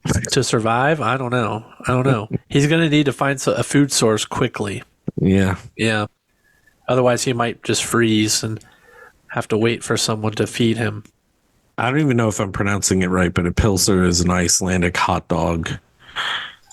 survive, I don't know. He's going to need to find a food source quickly. Yeah. Yeah. Otherwise, he might just freeze and have to wait for someone to feed him. I don't even know if I'm pronouncing it right, but a pilser is an Icelandic hot dog.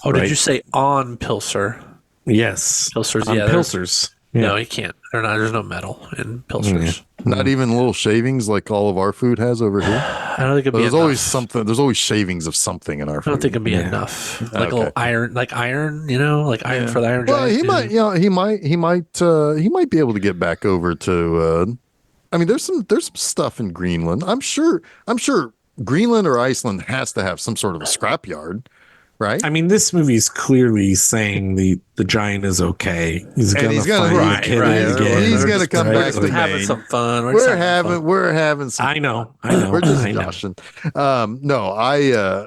Oh, did you say on Pilser? Yes. Pilsers, on yeah. Pilsers. Yeah. No, he can't. There's no metal in Pilsers. Not even little shavings like all of our food has over here. I don't think it'd be There's enough. always something. There's always shavings of something in our food. I don't think it'd be enough. Like a little iron, like iron for the iron. Well, giant. he might be able to get back over to. I mean, there's some stuff in Greenland. I'm sure Greenland or Iceland has to have some sort of a scrapyard, right? I mean, this movie is clearly saying the giant is okay. He's gonna find the kid again. He's gonna come back to Maine. Having some fun. We're having some. I know. We're just joshing. No, I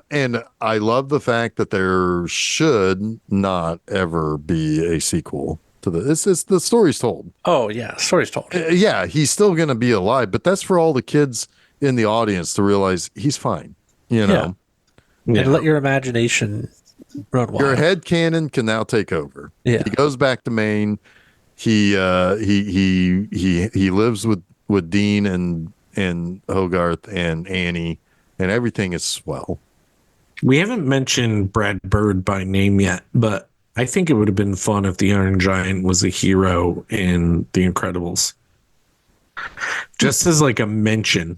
love the fact that there should not ever be a sequel to this. It's the story's told. Oh yeah, story's told. Yeah, he's still gonna be alive, but that's for all the kids in the audience to realize he's fine. And let your imagination run wild. Your head canon can now take over. Yeah. He goes back to Maine. He lives with Dean and Hogarth and Annie, and everything is swell. We haven't mentioned Brad Bird by name yet, but I think it would have been fun if the Iron Giant was a hero in The Incredibles. Just as like a mention.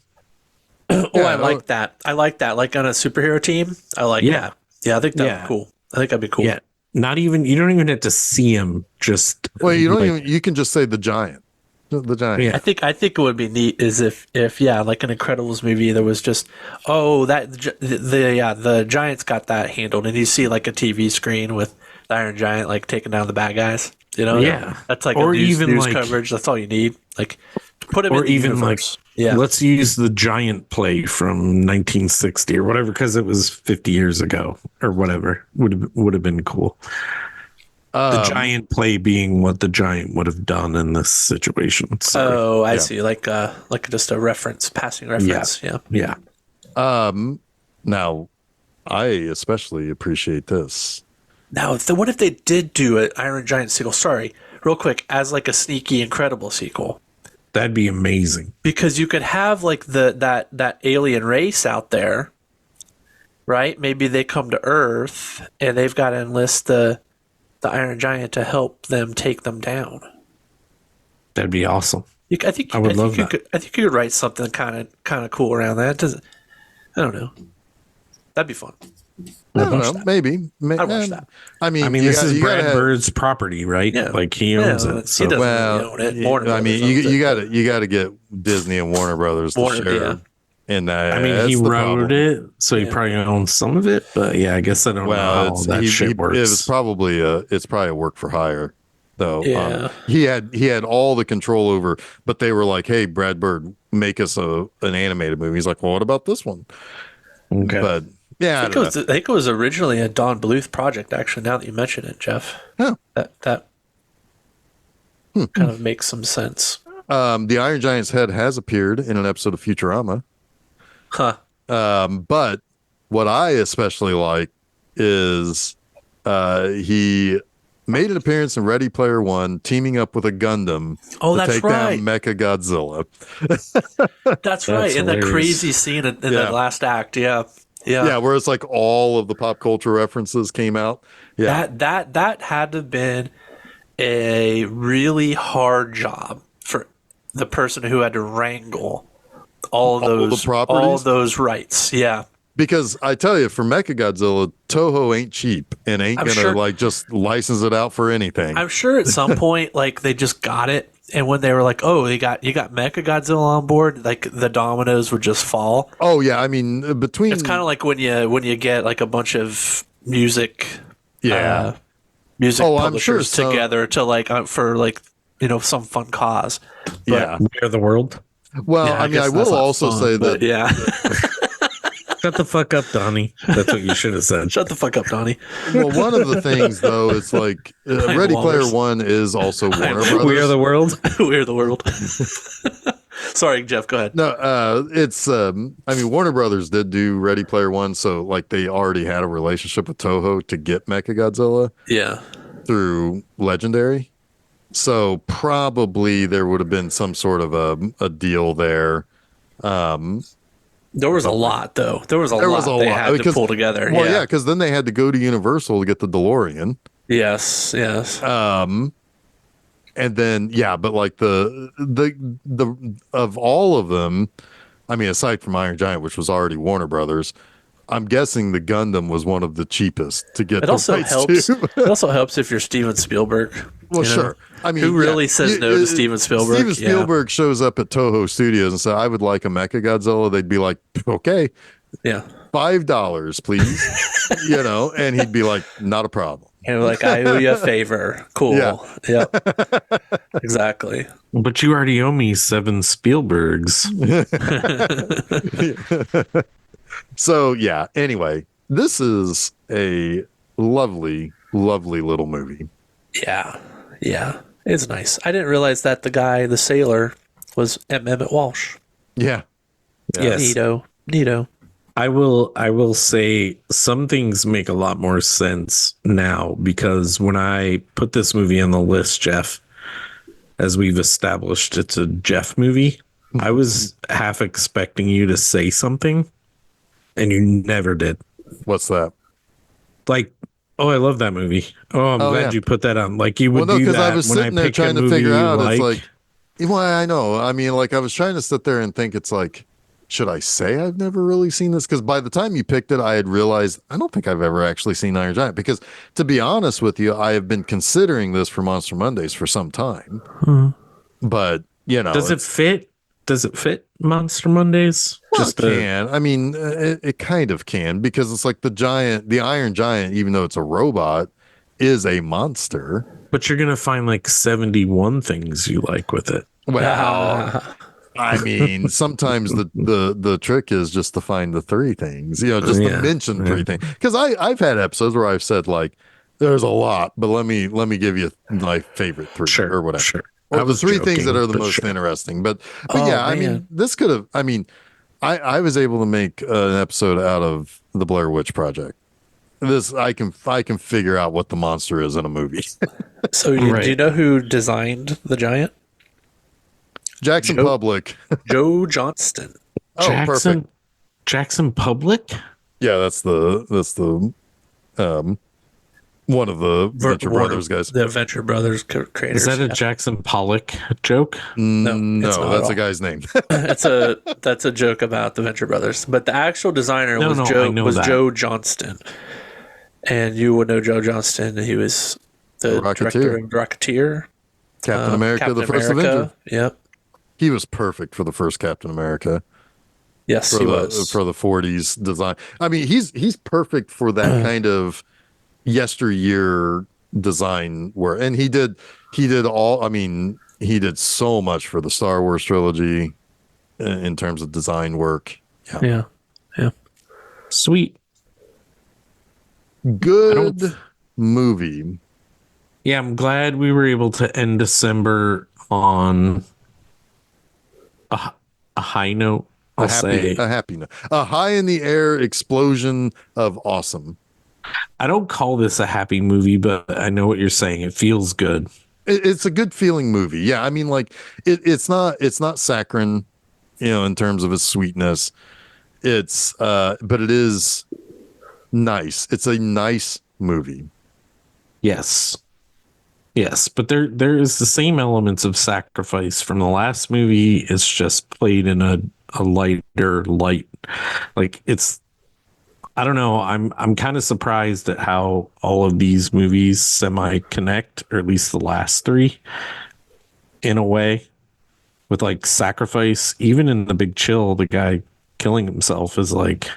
I like that. Like on a superhero team. I like that. Yeah, I think that'd be cool. I think that'd be cool. Yeah. You don't even have to see him. Just you can just say the giant. The giant. Yeah. I think it would be neat is if like an Incredibles movie, there was just the Giant's got that handled, and you see like a TV screen with the Iron Giant like taking down the bad guys. That's like or a news like, coverage. That's all you need. Like put him or in the even universe. Like let's use the Giant play from 1960 or whatever, because it was 50 years ago or whatever. Would have been cool. The Giant play being what the Giant would have done in this situation. So, I see. Like just a passing reference. Yeah. Now, I especially appreciate this. Now, what if they did do an Iron Giant sequel? Sorry, real quick, as like a sneaky Incredible sequel. That'd be amazing. Because you could have like that alien race out there, right? Maybe they come to Earth and they've got to enlist the the Iron Giant to help them take them down. That'd be awesome. I would love that. I think you could write something kind of cool around that. I don't know. That'd be fun. I don't know. Maybe. I'd watch that. I mean, This is Brad Bird's property, right? Yeah. Like he owns it. He So. doesn't really own it. Warner Brothers owns it. you got to get Disney and Warner Brothers to share in that. I mean, he wrote it, so he probably owns some of it. But yeah, I guess I don't know how that shit works. It's probably a work for hire, though. Yeah. He had all the control over, but they were like, "Hey, Brad Bird, make us an animated movie." He's like, "Well, what about this one?" Okay. But yeah, I think it was originally a Don Bluth project. Actually, now that you mention it, Jeff, that kind of makes some sense. The Iron Giant's head has appeared in an episode of Futurama. Huh. But what I especially like is he made an appearance in Ready Player One, teaming up with a Gundam to take down Mecha Godzilla. That's right. In that crazy scene in the last act. Yeah. Where it's like all of the pop culture references came out. Yeah. That had to have been a really hard job for the person who had to wrangle all of those rights. Yeah. Because I tell you, for Mechagodzilla, Toho ain't cheap and ain't gonna just license it out for anything. I'm sure at some point, like they just got it, and when they were like, "Oh, you got Mechagodzilla on board," like the dominoes would just fall. Oh yeah, I mean between it's kind of like when you get like a bunch of music publishers together to for some fun cause. But, We Are the World. Well, I mean, I will also say that. Yeah. Shut the fuck up, Donnie. That's what you should have said. Shut the fuck up, Donnie. Well, one of the things, though, it's like Ready Player One is also Warner Brothers. We Are the World. We Are the World. Sorry, Jeff, go ahead. No, it's, I mean, Warner Brothers did do Ready Player One, so like they already had a relationship with Toho to get Mechagodzilla. Yeah. Through Legendary. So probably there would have been some sort of a deal there. There was a lot, though. There was a lot they had to pull together. Well, yeah, because then they had to go to Universal to get the DeLorean. Yes. And then but like the of all of them, I mean, aside from Iron Giant, which was already Warner Brothers, I'm guessing the Gundam was one of the cheapest to get. It also helps. It also helps if you're Steven Spielberg. Well, sure. I mean, who really says no to Steven Spielberg? Steven Spielberg shows up at Toho Studios and said, "I would like a Mechagodzilla." They'd be like, "Okay, $5, please," and he'd be like, "Not a problem." And like, "I owe you a favor." Cool. Yeah. Exactly. But you already owe me 7 Spielbergs. So anyway, this is a lovely, lovely little movie. Yeah. It's nice. I didn't realize that the sailor, was Emmett Walsh. Yeah. Yes. Neato. I will say some things make a lot more sense now, because when I put this movie on the list, Jeff, as we've established, it's a Jeff movie. I was half expecting you to say something, and you never did. What's that? Like, oh, I love that movie. Oh, I'm glad you put that on. Like, you would do that. I was sitting there trying to figure out. It's like, well, I know. I mean, like, I was trying to sit there and think, it's like, should I say I've never really seen this? Because by the time you picked it, I had realized I don't think I've ever actually seen Iron Giant. Because to be honest with you, I have been considering this for Monster Mondays for some time. But does it fit? Does it fit Monster Mondays? Well, it can. I mean, it kind of can, because it's like the Iron Giant, even though it's a robot, is a monster. But you're gonna find like 71 things you like with it. Well, I mean, sometimes the trick is just to find the 3 things, just to mention 3 things. Because I've had episodes where I've said like, there's a lot, but let me give you my favorite 3 or whatever. Sure. Or the 3 things that are the most interesting. But I mean, this could have, I mean, I was able to make an episode out of the Blair Witch Project. This, I can figure out what the monster is in a movie. So do you know who designed the giant? Jackson Public. Joe Johnston. Oh, perfect. Jackson Public? Yeah, that's the One of the Venture One Brothers of guys. the Venture Brothers creators. Is that a Jackson Pollock joke? No, it's No, not that's at a all. guy's name. That's a joke about the Venture Brothers. But the actual designer No, was no, I know that. Joe Johnston, and you would know Joe Johnston. He was the director of Rocketeer, Captain America, Captain the first America. Avenger. Yep. He was perfect for the first Captain America. Yes, For he the was. for the 40s design. I mean, he's perfect for that kind of yesteryear design work. And he did all, I mean, he did so much for the Star Wars trilogy in terms of design work. Yeah. Yeah. Sweet. Good movie. Yeah, I'm glad we were able to end December on a high note. I'll say A happy note. A high in the air explosion of awesome. I don't call this a happy movie, but I know what you're saying. It feels good. It's a good feeling movie. Yeah, I mean, like it's not saccharine, in terms of its sweetness. It's but it is nice. It's a nice movie. Yes. Yes, but there is the same elements of sacrifice from the last movie. It's just played in a lighter light. Like it's I don't know. I'm kind of surprised at how all of these movies semi connect, or at least the last three, in a way, with like sacrifice. Even in The Big Chill, the guy killing himself is like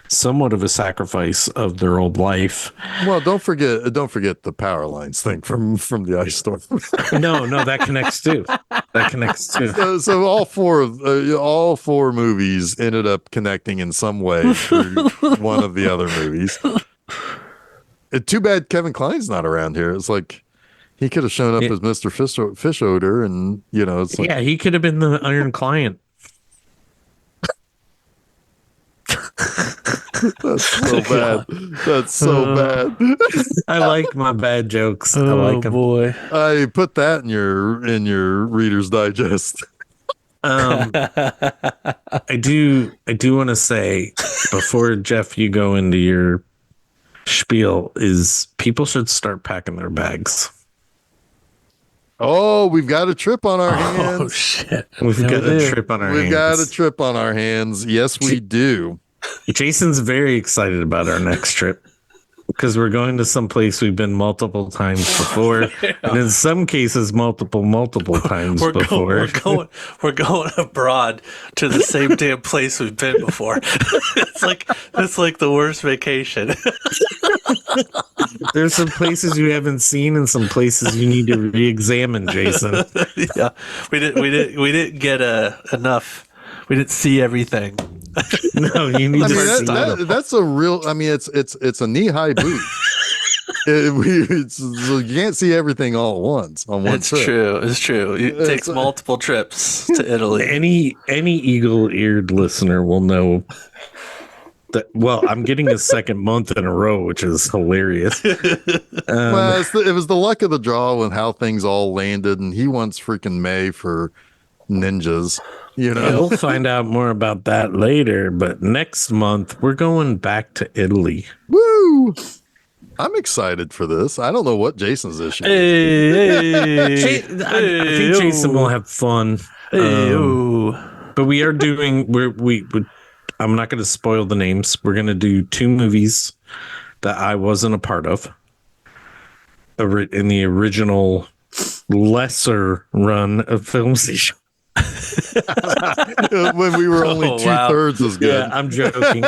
somewhat of a sacrifice of their old life. Well, don't forget the power lines thing from the ice storm. No, that connects too. That connects too. So all four movies ended up connecting in some way through one of the other movies. Too bad Kevin Kline's not around here. It's like he could have shown up as Mr. Fish Odor, and it's like, yeah, he could have been the Iron Client. that's so bad. That's so bad. I like my bad jokes. I Oh like them. boy. I put that in your Reader's Digest. I do want to say before Jeff, you go into your spiel, is people should start packing their bags. Oh, we've got a trip on our Oh hands. shit. We've got a trip on our hands. We've got a trip on our hands. Yes, we do. Jason's very excited about our next trip because we're going to some place we've been multiple times before, and in some cases multiple times before. We're going abroad to the same damn place we've been before. It's like the worst vacation. There's some places you haven't seen and some places you need to re-examine, Jason. Yeah, we didn't get enough. We didn't see everything. No, you need to see them. That's a real. I mean, it's a knee-high boot. So you can't see everything all at once on one trip. It's true. It takes multiple trips to Italy. Any eagle-eared listener will know that. Well, I'm getting a second month in a row, which is hilarious. Well, it was the luck of the draw with how things all landed, and he wants freaking May for ninjas. We'll find out more about that later. But next month, we're going back to Italy. Woo! I'm excited for this. I don't know what Jason's issue is. I think Jason will have fun. But we are doing. I'm not going to spoil the names. We're going to do 2 movies that I wasn't a part of in the original lesser run of Film Seizure. When we were only 2/3 as good. Yeah, I'm joking.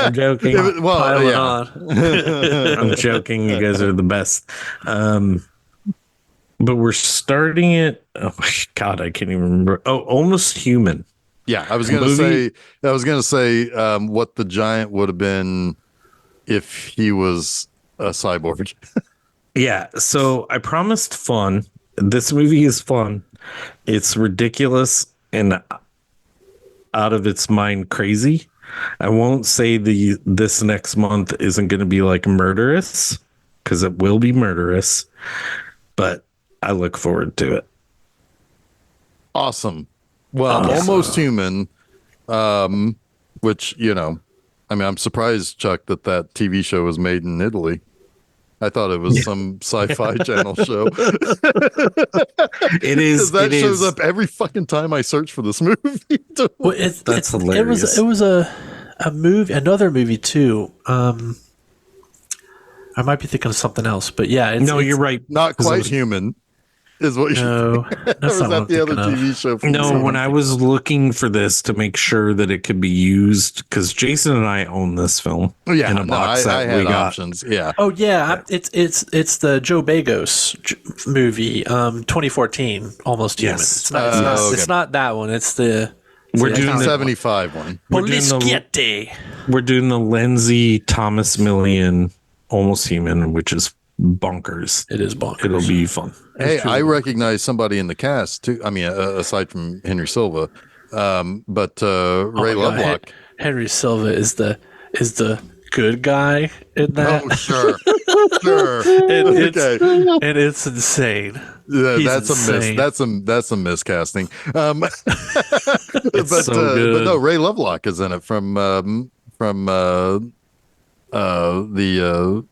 Well, yeah. On. I'm joking. You guys are the best. But we're starting it. Oh my God, I can't even remember. Oh, Almost Human. Yeah, I was gonna say what the giant would have been if he was a cyborg. Yeah, so I promised fun. This movie is fun. It's ridiculous and out of its mind crazy. I won't say this next month isn't going to be like murderous, because it will be murderous, but I look forward to it. Awesome. Well, Almost Human, which, I mean, I'm surprised, Chuck, that TV show was made in Italy. I thought it was some sci-fi channel show. It is. Because that It shows is. up every fucking time I search for this movie. Well, That's hilarious. It was a movie, another movie too. I might be thinking of something else, but yeah, No, you're right. Not 'Cause I quite was- human, is what you No, or that's was not what that I'm the other thinking of. TV show? From No, when I was looking for this to make sure that it could be used, because Jason and I own this film yeah, in a box I that had we got. options. Yeah. Oh yeah, it's the Joe Bagos movie, 2014, Almost Human. Yes. It's not that one. It's the We're the doing the- 1975 one. We're doing the Poliziette. we're doing the Lindsay Thomas Million Almost Human, which is bonkers. It is bonkers. It'll be fun. Hey, true. I recognize somebody in the cast too. I mean, aside from Henry Silva, but Ray Oh my God, Lovelock. Henry Silva is the good guy in that. Oh, sure, sure. And Okay. and it's insane. Yeah, He's that's insane. a that's a miscasting. But so good. but no, Ray Lovelock is in it from the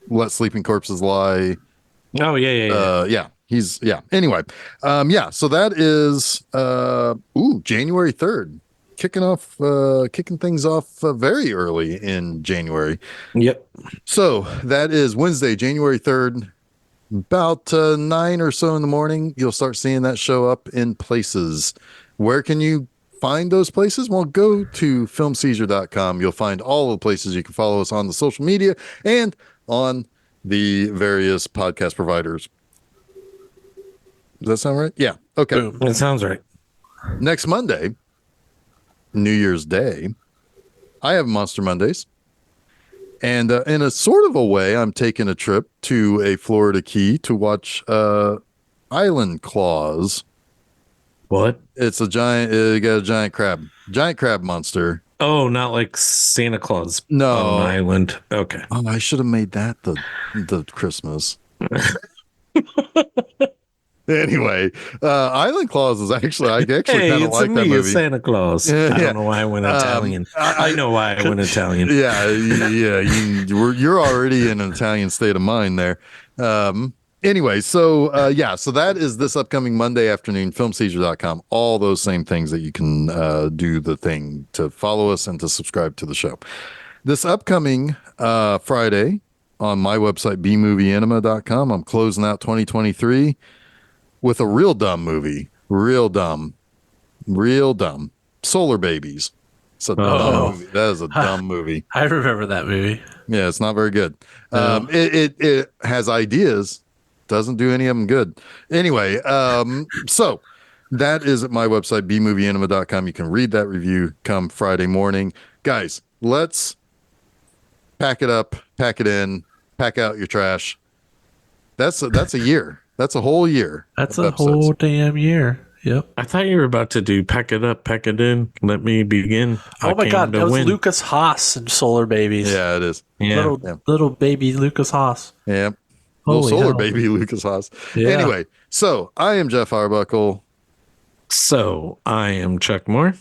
Let Sleeping Corpses Lie. Oh yeah. Yeah. Anyway, yeah. So that is January 3rd, kicking things off very early in January. Yep. So that is Wednesday, January 3rd, about 9 or so in the morning. You'll start seeing that show up in places. Where can you find those places? Well, go to filmseizure.com. You'll find all the places you can follow us on the social media and on the various podcast providers. Does that sound right? Yeah. Okay. Boom. That sounds right. Next Monday, New Year's Day, I have Monster Mondays. And in a sort of a way, I'm taking a trip to a Florida key to watch Island Claws. What? It's a giant, you got a giant crab monster. Oh, not like Santa Claus No. on an island. Okay. Oh, I should have made that the Christmas. Anyway, Island Claws is actually, I actually Hey, kind of it's like me, that movie. Santa Claus. Yeah, I yeah. don't know why I went Italian. I know why I went Italian. Yeah, you're already in an Italian state of mind there. Anyway, so so that is this upcoming Monday afternoon, filmseizure.com. All those same things that you can do the thing to follow us and to subscribe to the show. This upcoming Friday on my website, bmovieenema.com, I'm closing out 2023 with a real dumb movie. Real dumb. Solar Babies. It's a dumb movie. That is a dumb movie. I remember that movie. Yeah, it's not very good. It has ideas, doesn't do any of them good. Anyway, so that is at my website, bmovieenema.com. You can read that review come Friday morning. Guys, let's pack it up, pack it in, pack out your trash. That's a year. That's a whole year. That's of a episodes. whole damn year. Yep. I thought you were about to do pack it up, pack it in. Let me begin. Oh my God, that was win. Lucas Haas and Solar Babies. Yeah, it is. Yeah. Little baby Lucas Haas. Yeah. Little Holy solar hell. baby Lucas Haas. Yeah. Anyway, so I am Jeff Arbuckle. So I am Chuck Moore.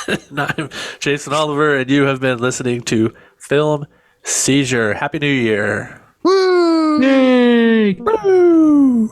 And I'm Jason Oliver, and you have been listening to Film Seizure. Happy New Year. Woo! Yay! Woo!